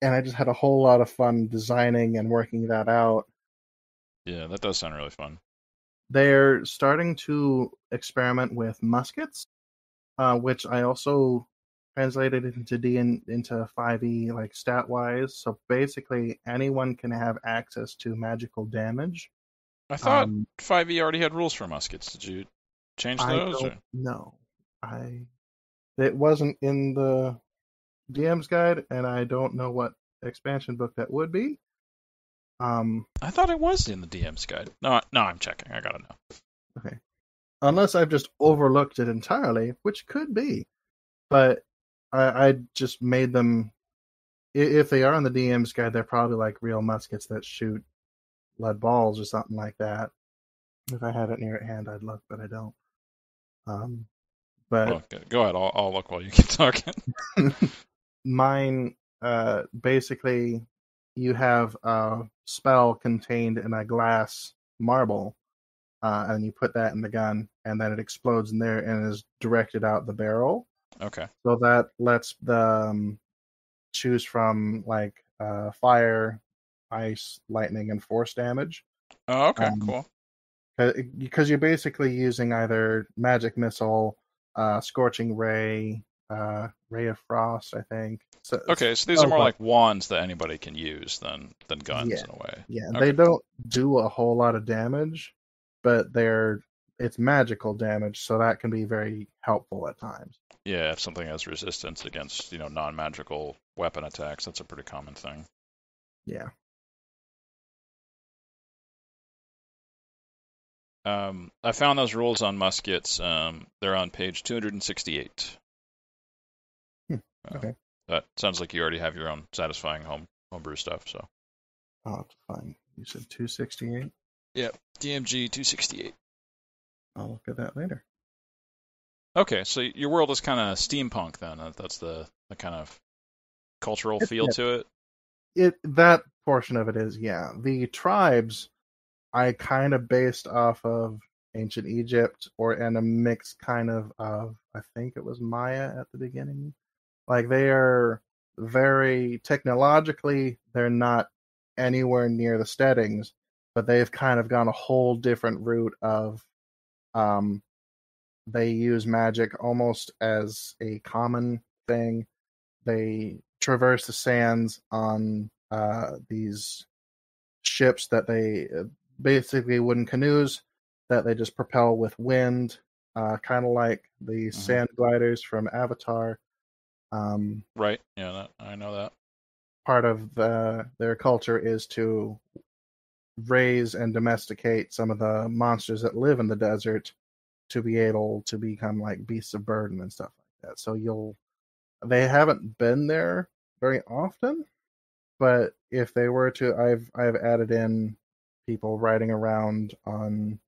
And I just had a whole lot of fun designing and working that out. Yeah, that does sound really fun. They're starting to experiment with muskets, which I also translated into into 5e like stat wise. So basically, anyone can have access to magical damage. I thought Um, 5e already had rules for muskets. Did you change I those don't or? know. I It wasn't in the DM's guide, and I don't know what expansion book that would be. Um, I thought it was in the DM's guide. No, no, I'm checking. I gotta know. okay, unless I've just overlooked it entirely, which could be. But I just made them. If they are on the DM's guide, they're probably like real muskets that shoot lead balls or something like that. If I had it near at hand, I'd look, but I don't. Um, but Well, go ahead. I'll look while you keep talking. mine, basically, you have a spell contained in a glass marble, and you put that in the gun, and then it explodes in there and is directed out the barrel. Okay. So that lets the choose from like fire, ice, lightning, and force damage. Oh, okay. Um, Cool. because you're basically using either magic missile, scorching ray, ray of frost, I think. So Okay, so these are spells more like like wands that anybody can use than guns yeah, in a way. yeah. They Okay. don't do a whole lot of damage, but it's magical damage, so that can be very helpful at times. Yeah, if something has resistance against, non-magical weapon attacks, that's a pretty common thing. Yeah. I found those rules on muskets. They're on page 268. Hmm. Uh, Okay. that sounds like you already have your own satisfying homebrew stuff. So. I'll have to find. You said 268. Yep. DMG 268. I'll look at that later. Okay, so your world is kind of steampunk then. That's the kind of cultural feel Yeah, to it. that portion of it is, yeah. The tribes I kind of based off of ancient Egypt and a mix kind of I think it was Maya at the beginning. Like they are very technologically, they're not anywhere near the Steadings, but they've kind of gone a whole different route of um they use magic almost as a common thing. They traverse the sands on these ships that they basically wooden canoes that they just propel with wind, kind of like the Hmm. sand gliders from Avatar. Um, Right. Yeah, I know that. Part of their culture is to raise and domesticate some of the monsters that live in the desert to be able to become like beasts of burden and stuff like that. So they haven't been there very often, but if they were to, I've added in people riding around on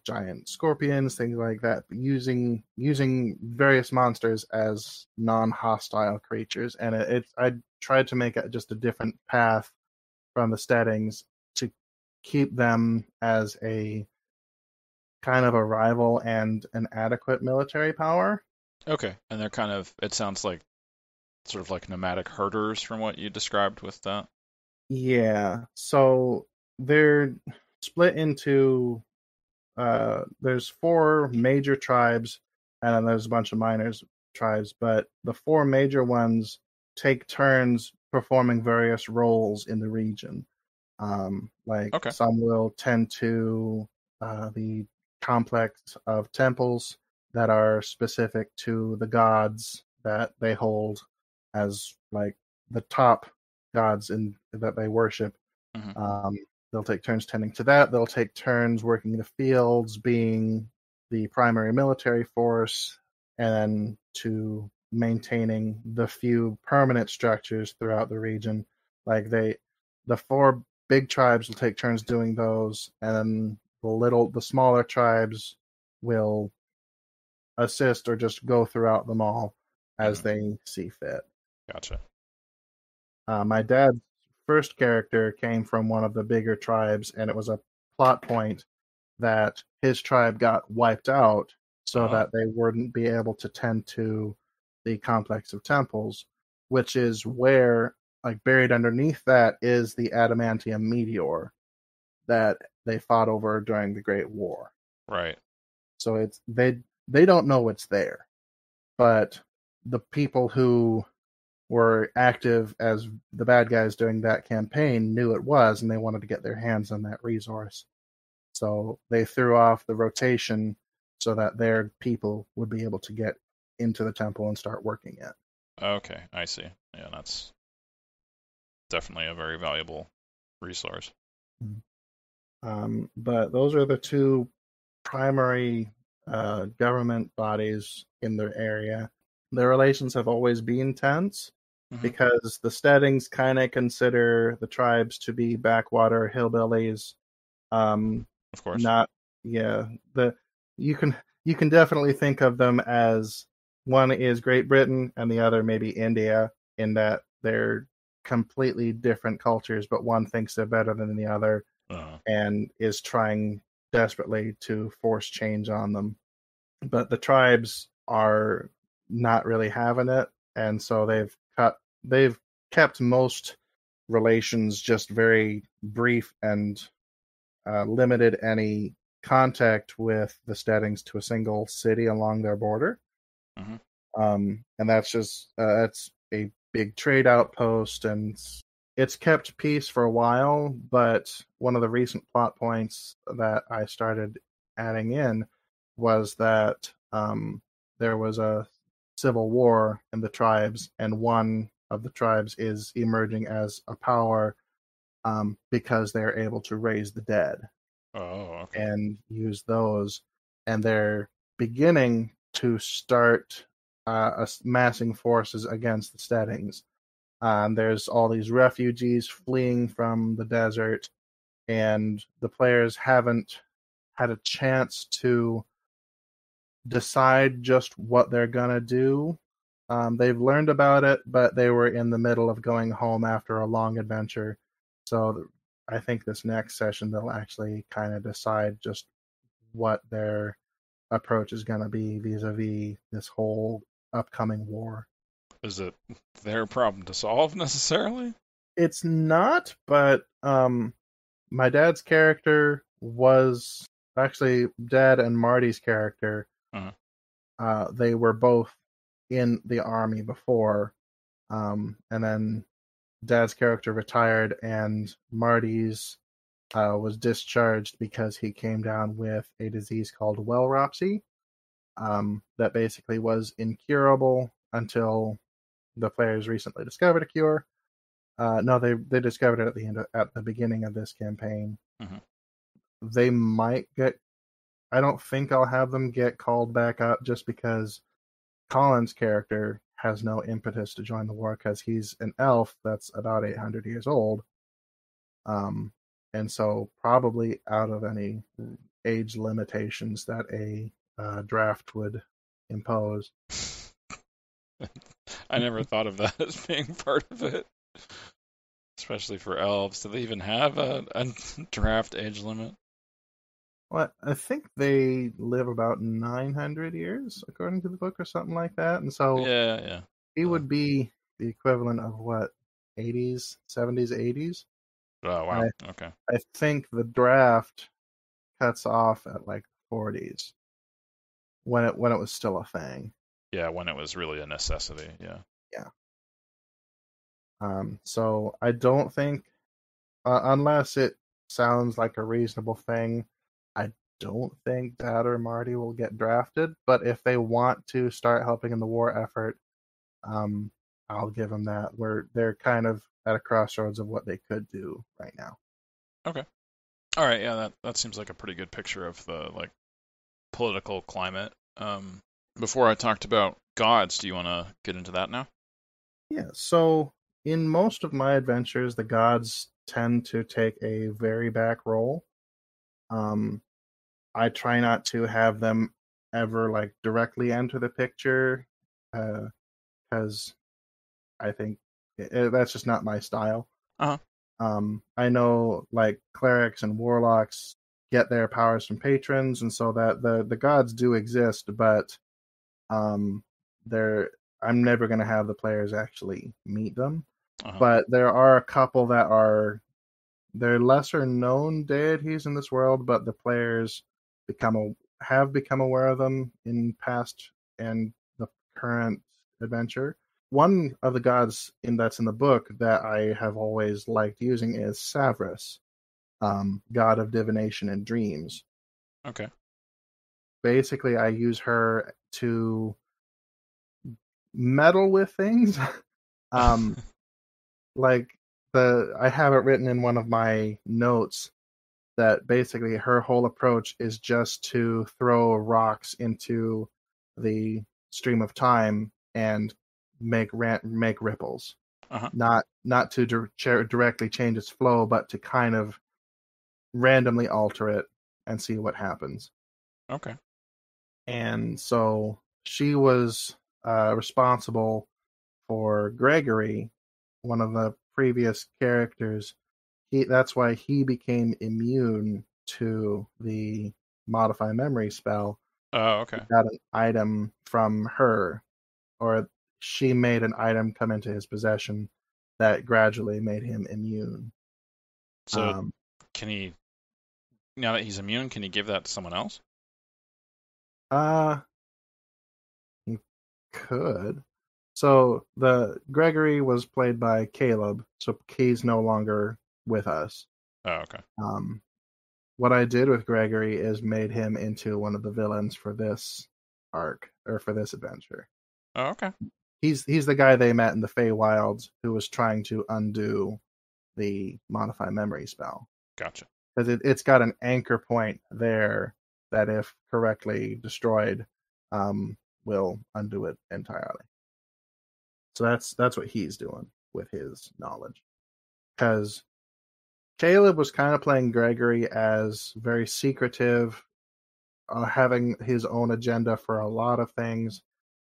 giant scorpions, things like that, using various monsters as non-hostile creatures, and I tried to make it just a different path from the steadings to keep them as a kind of a rival and an adequate military power. Okay, and they're it sounds like sort of like nomadic herders from what you described with that. Yeah. So they're split into there's four major tribes, and then there's a bunch of minor tribes, but the four major ones take turns performing various roles in the region. Like Okay. some will tend to the complex of temples that are specific to the gods that they hold as like the top gods in that they worship. Hmm. um, they'll take turns tending to that. They'll take turns working the fields, being the primary military force, and then to maintaining the few permanent structures throughout the region. Like the four big tribes will take turns doing those, and then the smaller tribes will assist or just go throughout them all as Hmm. they see fit. Gotcha. My dad's first character came from one of the bigger tribes, and it was a plot point that his tribe got wiped out so Oh, that they wouldn't be able to tend to the complex of temples, which is where, like, buried underneath that is the adamantium meteor that they fought over during the Great War. right. So they don't know it's there, but the people who were active as the bad guys during that campaign knew it was, and they wanted to get their hands on that resource. So they threw off the rotation so that their people would be able to get into the temple and start working it. Okay, I see. Yeah, that's definitely a very valuable resource. But those are the two primary government bodies in the area. Their relations have always been tense Hmm. because the Steadings kind of consider the tribes to be backwater hillbillies. Um, Of course. not yeah, the you can you can definitely think of them as one is Great Britain and the other maybe India, in that they're completely different cultures, but one thinks they're better than the other Uh, and is trying desperately to force change on them. But the tribes are not really having it, and so they've kept most relations just very brief and limited any contact with the Steadings to a single city along their border. hmm. And that's a big trade outpost, and it's kept peace for a while. But one of the recent plot points that I started adding in was that there was a civil war in the tribes, and one of the tribes is emerging as a power because they're able to raise the dead Oh, okay. and use those, and they're beginning to start massing forces against the Steadings. There's all these refugees fleeing from the desert, and the players haven't had a chance to decide just what they're gonna do. They've learned about it, but they were in the middle of going home after a long adventure. So I think this next session they'll actually kind of decide just what their approach is going to be vis-a-vis this whole upcoming war. Is it their problem to solve necessarily? It's not, but my dad's character was actually Dad and Marty's character. Uh, They were both in the army before, and then Dad's character retired, and Marty's was discharged because he came down with a disease called wellropsy, that basically was incurable until the players recently discovered a cure. No, they discovered it at the beginning of this campaign. mhm. They might get. I don't think I'll have them get called back up just because Colin's character has no impetus to join the war because he's an elf that's about 800 years old. Um, and so probably out of any age limitations that a draft would impose. I never thought of that as being part of it, especially for elves. Do they even have a draft age limit? Well, I think they live about 900 years, according to the book, or something like that. And so Yeah, yeah. he Uh, would be the equivalent of what, 80s, 70s, 80s? Oh, wow. I Okay. I think the draft cuts off at like 40s when it was still a thing. Yeah, when it was really a necessity. Yeah. Yeah. So I don't think, unless it sounds like a reasonable thing, I don't think Dad or Marty will get drafted. But if they want to start helping in the war effort, um, I'll give them that. They're kind of at a crossroads of what they could do right now. Okay. All right. Yeah, that seems like a pretty good picture of the like political climate. Before I talked about gods, do you want to get into that now? Yeah. So in most of my adventures, the gods tend to take a very back role. Um, I try not to have them ever like directly enter the picture, because I think that's just not my style. Uh-huh. I know like clerics and warlocks get their powers from patrons, and so that the gods do exist, but um, they're I'm never going to have the players actually meet them. Uh-huh. But there are a couple that are they're lesser known deities in this world, but the players have become aware of them in past and the current adventure. One of the gods that's in the book that I have always liked using is Savras, god of divination and dreams. Okay. Basically, I use her to meddle with things. um, like I have it written in one of my notes that basically her whole approach is just to throw rocks into the stream of time and make ripples, Uh-huh. not to directly change its flow, but to kind of randomly alter it and see what happens. Okay. And so she was responsible for Gregory, one of the previous characters. That's why he became immune to the modify memory spell. Oh, He okay. got an item from her, or she made an item come into his possession that gradually made him immune. So Um, can he, now that he's immune, can he give that to someone else? uh, he could. So the Gregory was played by Caleb, so he's no longer with us. Oh, okay. Um, what I did with Gregory is made him into one of the villains for this arc or for this adventure. Oh, okay. He's the guy they met in the Feywilds who was trying to undo the modify memory spell, Gotcha. because it's got an anchor point there that, if correctly destroyed, will undo it entirely. So that's what he's doing with his knowledge. Because Caleb was kind of playing Gregory as very secretive, having his own agenda for a lot of things,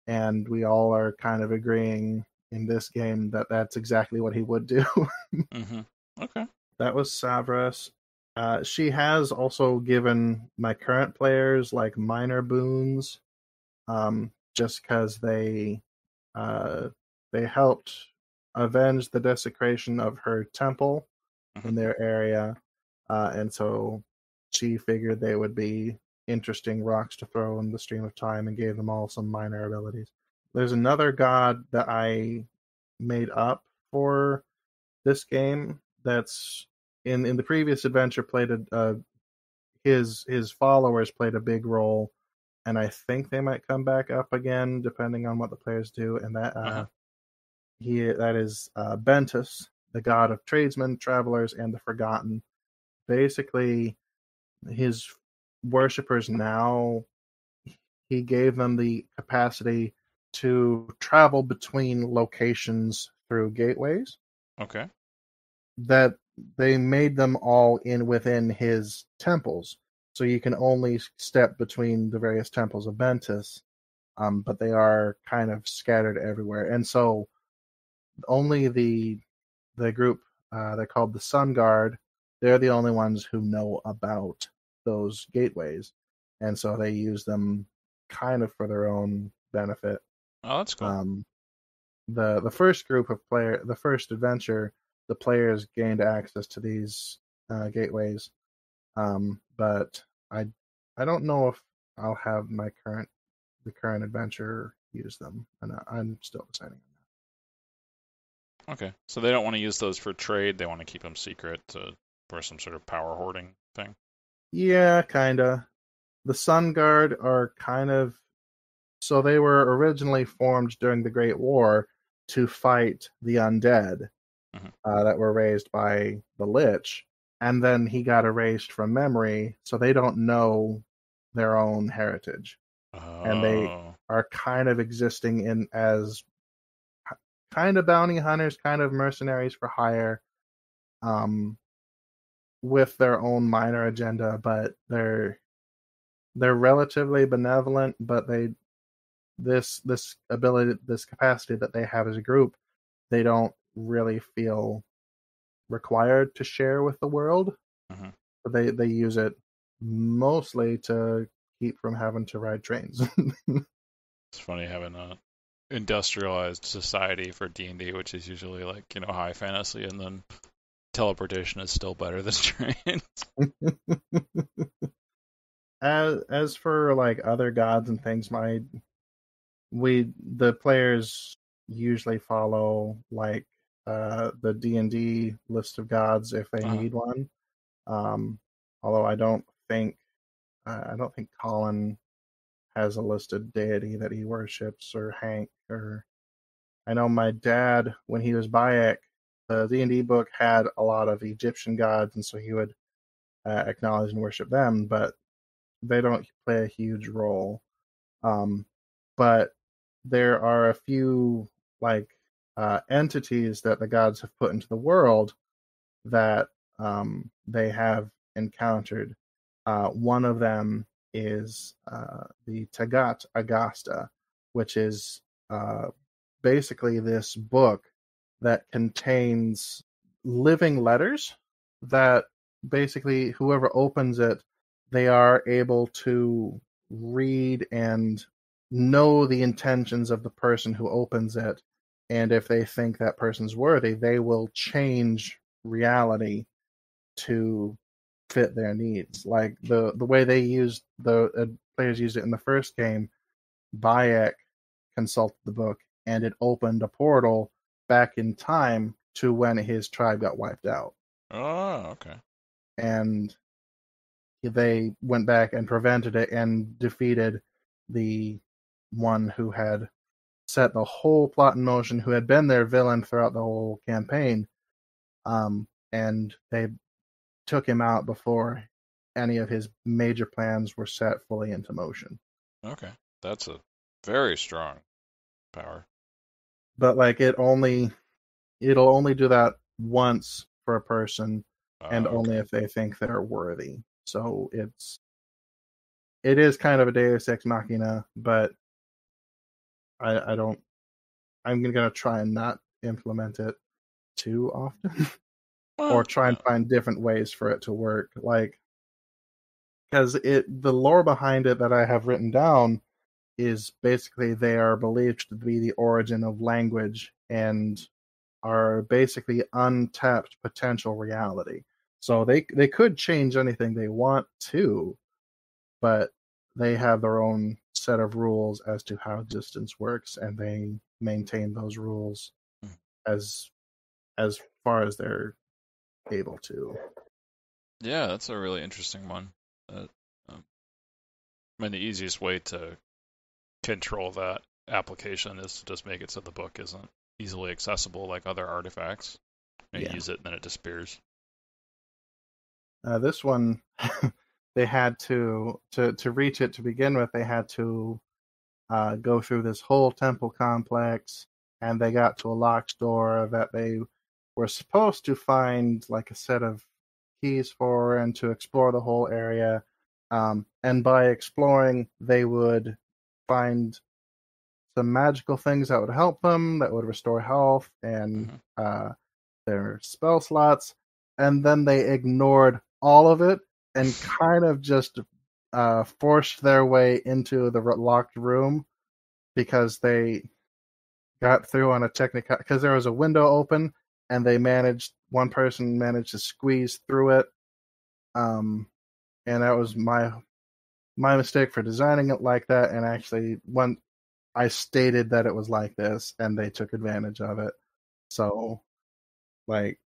and we all are kind of agreeing in this game that that's exactly what he would do. Mm-hmm. Okay. That was Savras. She has also given my current players like minor boons, just because uh, they helped avenge the desecration of her temple Mm-hmm. in their area, and so she figured they would be interesting rocks to throw in the stream of time, and gave them all some minor abilities. There's another god that I made up for this game that's in the previous adventure played his followers played a big role, and I think they might come back up again depending on what the players do. And Uh-huh. that is Bentus, the god of tradesmen, travelers, and the forgotten. Basically, his worshippers now, he gave them the capacity to travel between locations through gateways Okay. that they made them all in within his temples. So you can only step between the various temples of Ventus, but they are kind of scattered everywhere. And so only the group, they're called the Sun Guard. They're the only ones who know about those gateways, and so they use them kind of for their own benefit. Oh, that's cool. Um, the first group of the first adventure, the players gained access to these gateways. But I don't know if I'll have the current adventure use them, and I'm still deciding on Okay, so they don't want to use those for trade. They want to keep them secret for some sort of power hoarding thing. that. Yeah, kinda. The Sun Guard are kind of so they were originally formed during the Great War to fight the undead Hmm. that were raised by the Lich, and then he got erased from memory, so they don't know their own heritage, and they Oh. are kind of existing in as kind of bounty hunters, kind of mercenaries for hire, um, with their own minor agenda, but they're relatively benevolent, but this ability, this capacity that they have as a group, they don't really feel required to share with the world. Hmm. But they use it mostly to keep from having to ride trains. It's funny having a industrialized society for D&D, which is usually like, high fantasy, and then teleportation is still better than trains. As for like other gods and things, the players usually follow like the D&D list of gods if they Uh-huh. need one. Um, Although I don't think Colin has a listed deity that he worships, or Hank, or I know my dad, when he was Bayek, the D&D book had a lot of Egyptian gods, and so he would acknowledge and worship them, but they don't play a huge role. Um, but there are a few like entities that the gods have put into the world that they have encountered. One of them is the Tagat Agasta, which is uh, basically this book that contains living letters that basically whoever opens it, they are able to read and know the intentions of the person who opens it. And if they think that person's worthy, they will change reality to fit their needs. Like the way they used the players used it in the first game, Bayek consulted the book, and it opened a portal back in time to when his tribe got wiped out. Oh, okay. And they went back and prevented it and defeated the one who had set the whole plot in motion, who had been their villain throughout the whole campaign. And they took him out before any of his major plans were set fully into motion. Okay. That's a very strong power. But like it'll only do that once for a person, and only Okay. if they think they're worthy. So it is kind of a Deus Ex Machina, but I don't. I'm gonna try and not implement it too often, or Well, try and find different ways for it to work. Like, because the lore behind it that I have written down is basically they are believed to be the origin of language and are basically untapped potential reality. So they could change anything they want to, but they have their own set of rules as to how distance works, and they maintain those rules as as far as they're able to. yeah, that's a really interesting one. I mean, the easiest way to control that application is to just make it so the book isn't easily accessible like other artifacts. You Yeah. use it and then it disappears. This one, they had to reach it to begin with. They had to go through this whole temple complex, and they got to a locked door that they were supposed to find like a set of keys for, and to explore the whole area. And by exploring, they would find some magical things that would help them, that would restore health and Hmm. their spell slots. And then they ignored all of it and kind of just forced their way into the locked room because they got through on a technical, because there was a window open and one person managed to squeeze through it. And that was my mistake for designing it like that. And actually, when I stated that it was like this, and they took advantage of it. So, like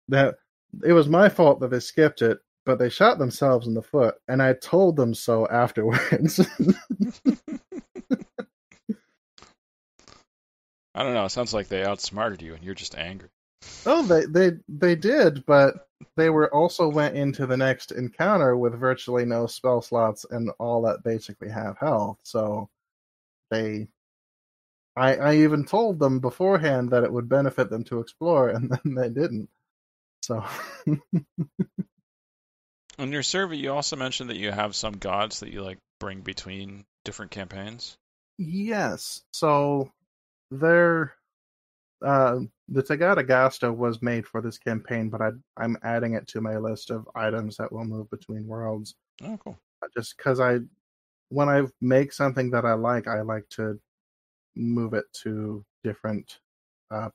that, it was my fault that they skipped it, but they shot themselves in the foot, and I told them so afterwards. I don't know. It sounds like they outsmarted you, and you're just angry. Oh, they did, but they were also went into the next encounter with virtually no spell slots and all that basically have health. So they, I even told them beforehand that it would benefit them to explore, and then they didn't. So On your survey, you also mentioned that you have some gods that you like bring between different campaigns. yes, so they're the Tagatagasta was made for this campaign, but I'm adding it to my list of items that will move between worlds. Oh, cool. Just because when I make something that I like to move it to different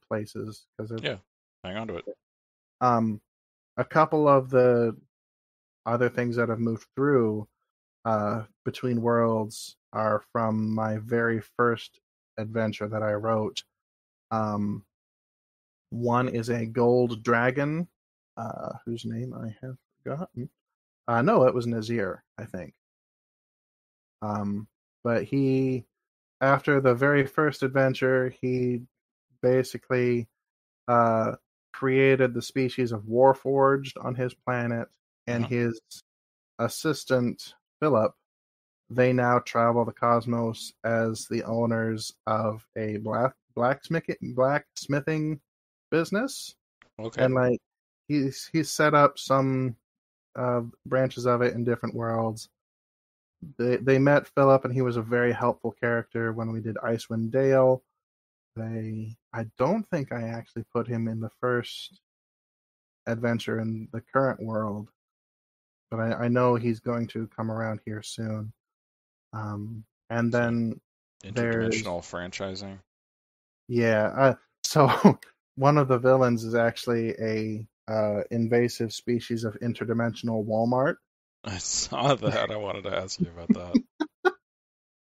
places because Yeah, hang on to it. A couple of the other things that have moved through between worlds are from my very first adventure that I wrote. One is a gold dragon, whose name I have forgotten. No, it was Nazir, I think. But he, after the very first adventure, he basically uh, created the species of Warforged on his planet, and his assistant, Philip, they now travel the cosmos as the owners of a blacksmithing business. Okay. And like he's set up some branches of it in different worlds. They met Philip, and he was a very helpful character when we did Icewind Dale. I don't think I actually put him in the first adventure in the current world, but I know he's going to come around here soon. And So then there's interdimensional franchising. so one of the villains is actually a invasive species of interdimensional Walmart. I saw that. I wanted to ask you about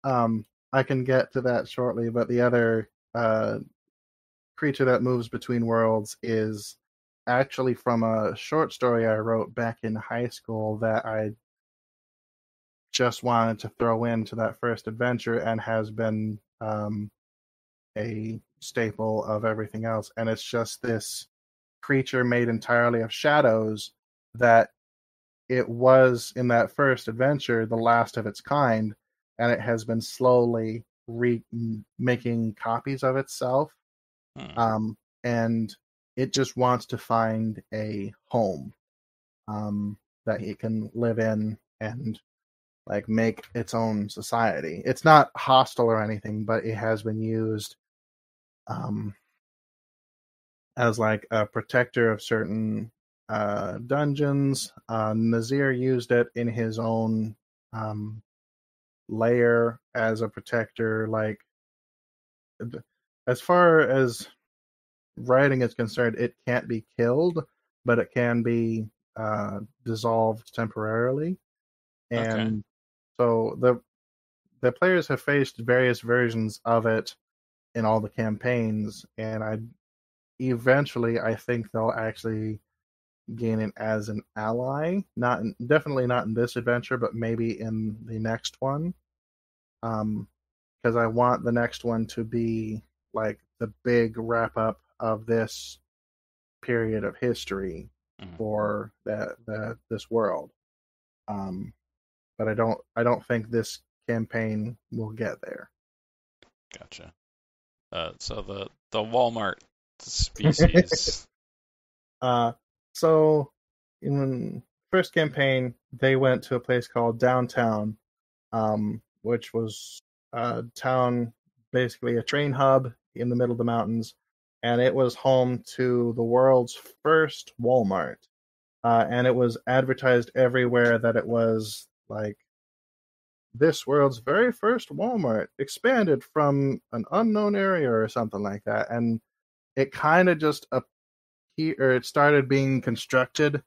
that. I can get to that shortly, but the other creature that moves between worlds is actually from a short story I wrote back in high school that I just wanted to throw into that first adventure and has been a staple of everything else. And it's just this creature made entirely of shadows that it was in that first adventure the last of its kind, and it has been slowly making copies of itself. And it just wants to find a home that it can live in and like make its own society. It's not hostile or anything, but it has been used as like a protector of certain dungeons. Nazir used it in his own lair as a protector. Like, as far as writing is concerned, it can't be killed, but it can be dissolved temporarily. Okay. And so the players have faced various versions of it in all the campaigns, and I think they'll actually gain it as an ally. Definitely not in this adventure, but maybe in the next one. Because I want the next one to be like the big wrap up of this period of history for this world. But I don't think this campaign will get there. Gotcha. So the Walmart species. So in the first campaign, they went to a place called Downtown, which was a town, basically a train hub in the middle of the mountains, and it was home to the world's first Walmart. And it was advertised everywhere that it was like this world's very first Walmart, expanded from an unknown area or something like that. And it kind of just it started being constructed,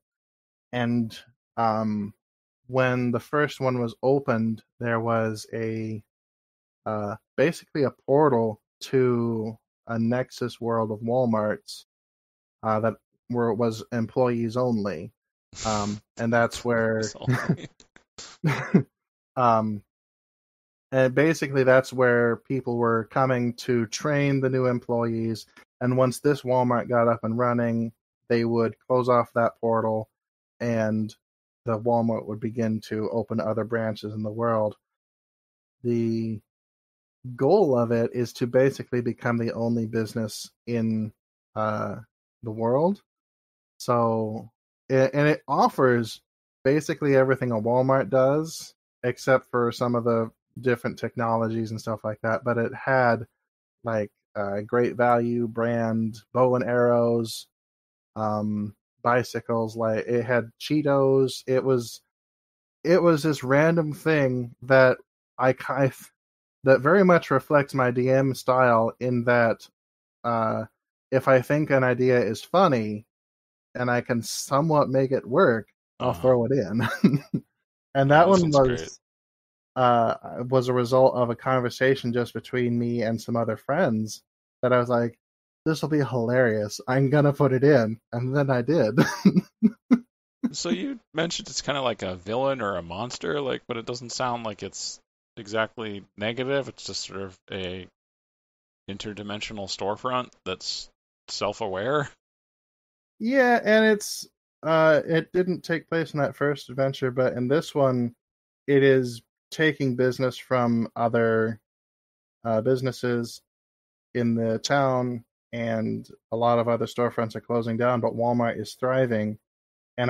and when the first one was opened, there was a basically a portal to a Nexus world of Walmart's that was employees only, and that's where um, and basically that's where people were coming to train the new employees. And once this Walmart got up and running, they would close off that portal, and the Walmart would begin to open other branches in the world. The goal of it is to basically become the only business in the world. So, and it offers basically everything a Walmart does, except for some of the different technologies and stuff like that. But it had like great value brand bow and arrows, bicycles. Like it had Cheetos. It was this random thing that that very much reflects my DM style in that if I think an idea is funny and I can somewhat make it work, I'll throw it in. And that one was a result of a conversation just between me and some other friends that I was like, this will be hilarious. I'm going to put it in. And then I did. So you mentioned it's kind of like a villain or a monster, like, but it doesn't sound like it's exactly negative. It's just sort of a interdimensional storefront that's self-aware. Yeah, and it didn't take place in that first adventure, but in this one, it is taking business from other businesses in the town, and a lot of other storefronts are closing down, but Walmart is thriving. And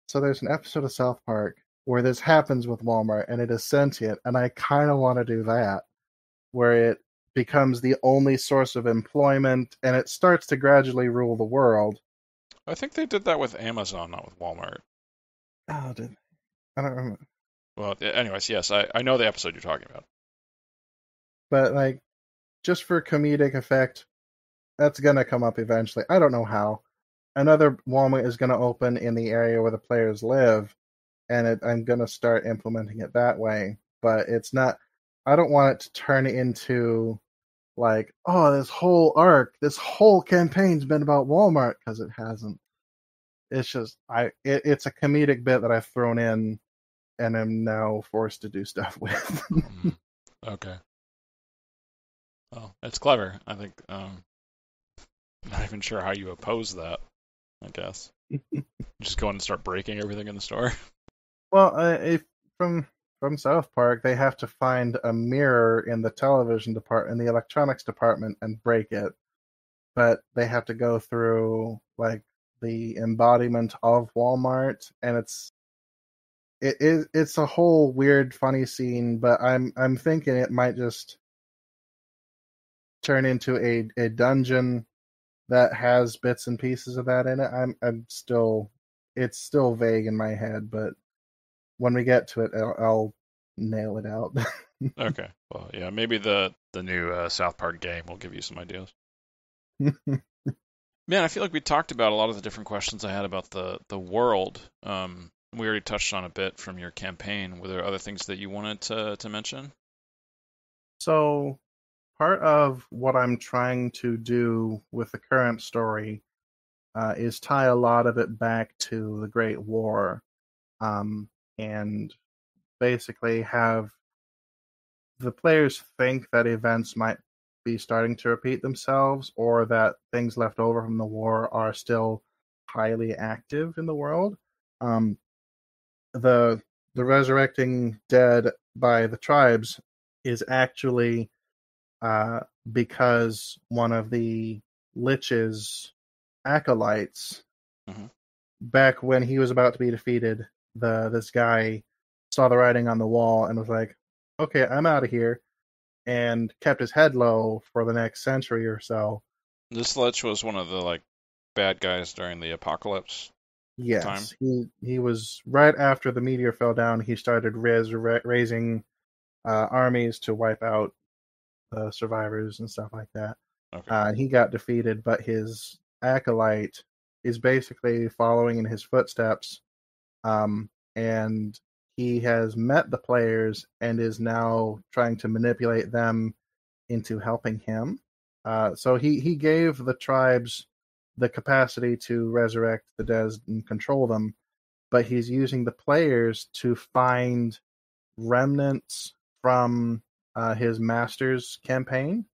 so there's an episode of South Park where this happens with Walmart, and it is sentient, and I kind of want to do that, where it becomes the only source of employment, and it starts to gradually rule the world. I think they did that with Amazon, not with Walmart. Oh, I don't remember. Well, anyways, yes, I know the episode you're talking about. But like, just for comedic effect, that's gonna come up eventually. I don't know how. Another Walmart is gonna open in the area where the players live, and I'm gonna start implementing it that way. But it's not. I don't want it to turn into like, oh, this whole campaign's been about Walmart, because it hasn't. It's just it's a comedic bit that I've thrown in, and am now forced to do stuff with. Okay. Well, it's clever. I think. Not even sure how you oppose that. I guess just go in and start breaking everything in the store. Well, if from South Park, they have to find a mirror in the television department, in the electronics department, and break it. But they have to go through like the embodiment of Walmart, and it's a whole weird, funny scene. But I'm thinking it might just turn into a dungeon that has bits and pieces of that in it. It's still vague in my head, but when we get to it, I'll nail it out. Okay. Well, yeah, maybe the new South Park game will give you some ideas. Man, I feel like we talked about a lot of the different questions I had about the world. We already touched on a bit from your campaign. Were there other things that you wanted to mention? So, part of what I'm trying to do with the current story is tie a lot of it back to the Great War, and basically have the players think that events might be starting to repeat themselves, or that things left over from the war are still highly active in the world. The resurrecting dead by the tribes is actually because one of the Lich's acolytes, back when he was about to be defeated, this guy saw the writing on the wall and was like, okay, I'm out of here, and kept his head low for the next century or so. This Lich was one of the bad guys during the apocalypse. Yes, time? He was right after the meteor fell down. He started raising armies to wipe out the survivors and stuff like that. Okay. He got defeated, but his acolyte is basically following in his footsteps, and he has met the players and is now trying to manipulate them into helping him. So he gave the tribes the capacity to resurrect the dead and control them, but he's using the players to find remnants from his master's campaign.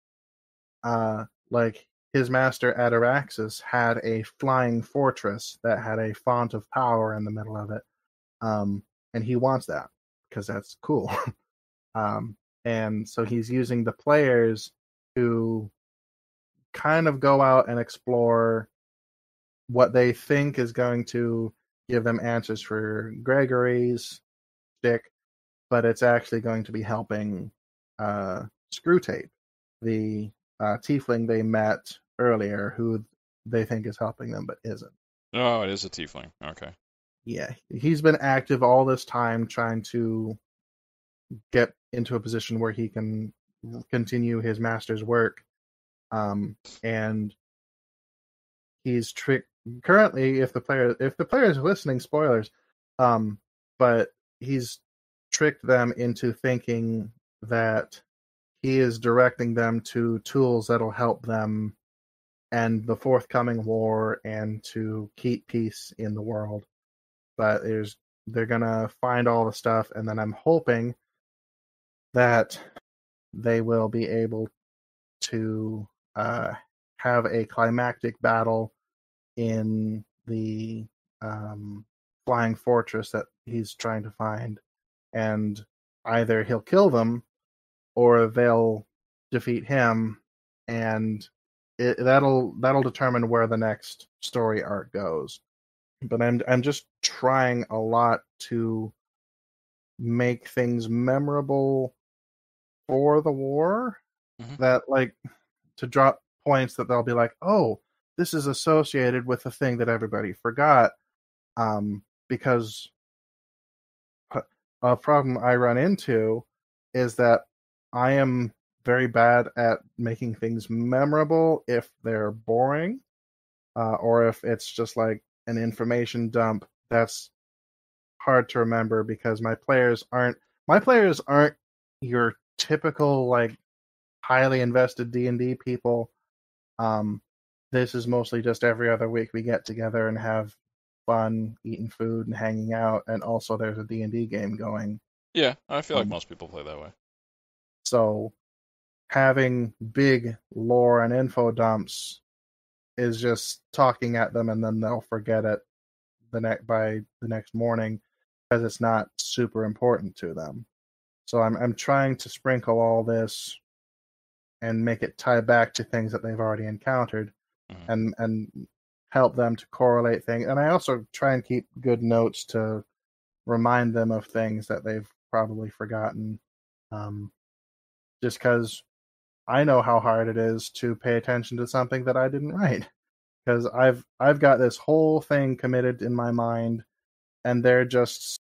Like his master Ataraxis had a flying fortress that had a font of power in the middle of it, and he wants that because that's cool. And so he's using the players to kind of go out and explore what they think is going to give them answers for Gregory's stick, but it's actually going to be helping Screwtape, the tiefling they met earlier, who they think is helping them but isn't. Oh, it is a tiefling. Okay. Yeah, he's been active all this time trying to get into a position where he can continue his master's work, and he's tricked currently. If the player is listening, spoilers, but he's tricked them into thinking that he is directing them to tools that'll help them end the forthcoming war and to keep peace in the world. But they're gonna find all the stuff, and then I'm hoping that they will be able to have a climactic battle in the flying fortress that he's trying to find, and either he'll kill them or they'll defeat him, and that'll determine where the next story arc goes. But I'm just trying a lot to make things memorable for the war, that like to drop points that they'll be like, oh, this is associated with the thing that everybody forgot, because a problem I run into is that I am very bad at making things memorable if they're boring, or if it's just like an information dump that's hard to remember, because my players aren't your typical like highly invested D&D people. This is mostly just every other week we get together and have fun, eating food and hanging out, and also there's a D&D game going. Yeah, I feel like most people play that way. So having big lore and info dumps is just talking at them, and then they'll forget it by the next morning because it's not super important to them. So I'm trying to sprinkle all this and make it tie back to things that they've already encountered, and help them to correlate things. And I also try and keep good notes to remind them of things that they've probably forgotten, just because I know how hard it is to pay attention to something that I didn't write, because I've got this whole thing committed in my mind, and they're just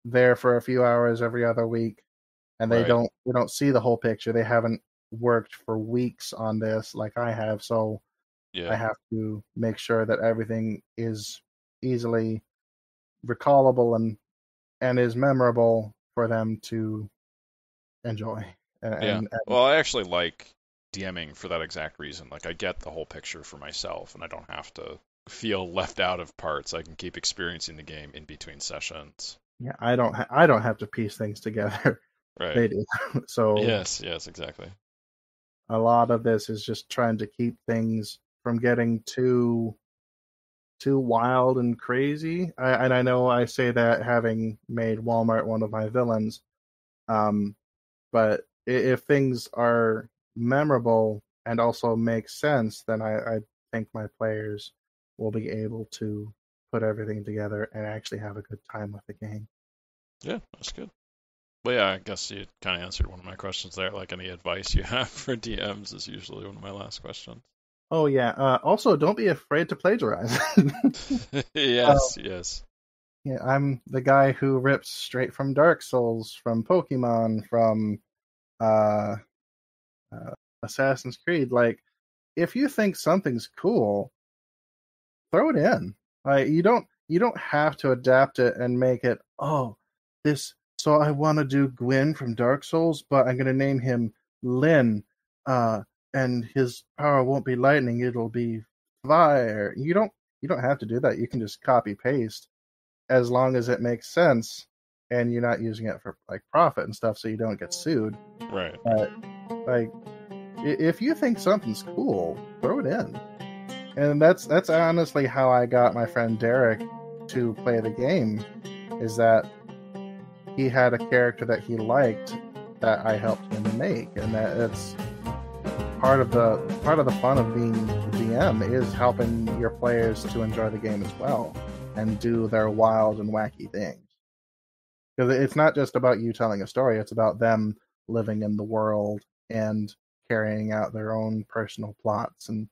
there for a few hours every other week, and we don't see the whole picture. They haven't worked for weeks on this like I have, so I have to make sure that everything is easily recallable and is memorable for them to enjoy. And well, I actually like DMing for that exact reason. Like, I get the whole picture for myself, and I don't have to feel left out of parts. I can keep experiencing the game in between sessions. Yeah, I don't have to piece things together. Right. They do. So yes, exactly. A lot of this is just trying to keep things from getting too wild and crazy. I know I say that having made Walmart one of my villains, but if things are memorable and also make sense, then I think my players will be able to put everything together and actually have a good time with the game. Yeah, that's good. Well, yeah, I guess you kind of answered one of my questions there. Like, any advice you have for DMs is usually one of my last questions. Oh, yeah. Also, don't be afraid to plagiarize. yes. Yeah, I'm the guy who rips straight from Dark Souls, from Pokemon, from Assassin's Creed. Like, if you think something's cool, throw it in. Like you don't have to adapt it and make it, oh, this, so I want to do Gwyn from Dark Souls, but I'm going to name him Lyn, and his power won't be lightning, it'll be fire. You don't have to do that. You can just copy paste as long as it makes sense and you're not using it for like profit and stuff so you don't get sued. Right. But like if you think something's cool, throw it in. And that's honestly how I got my friend Derek to play the game, is that he had a character that he liked that I helped him make, and that it's part of the fun of being DM is helping your players to enjoy the game as well and do their wild and wacky things. Because it's not just about you telling a story; it's about them living in the world and carrying out their own personal plots and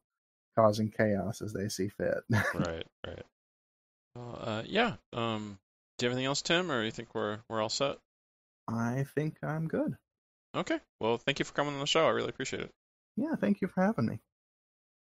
causing chaos as they see fit. Right. Yeah. Do you have anything else, Tim, or you think we're all set? I think I'm good. Okay. Well, thank you for coming on the show. I really appreciate it. Yeah, thank you for having me.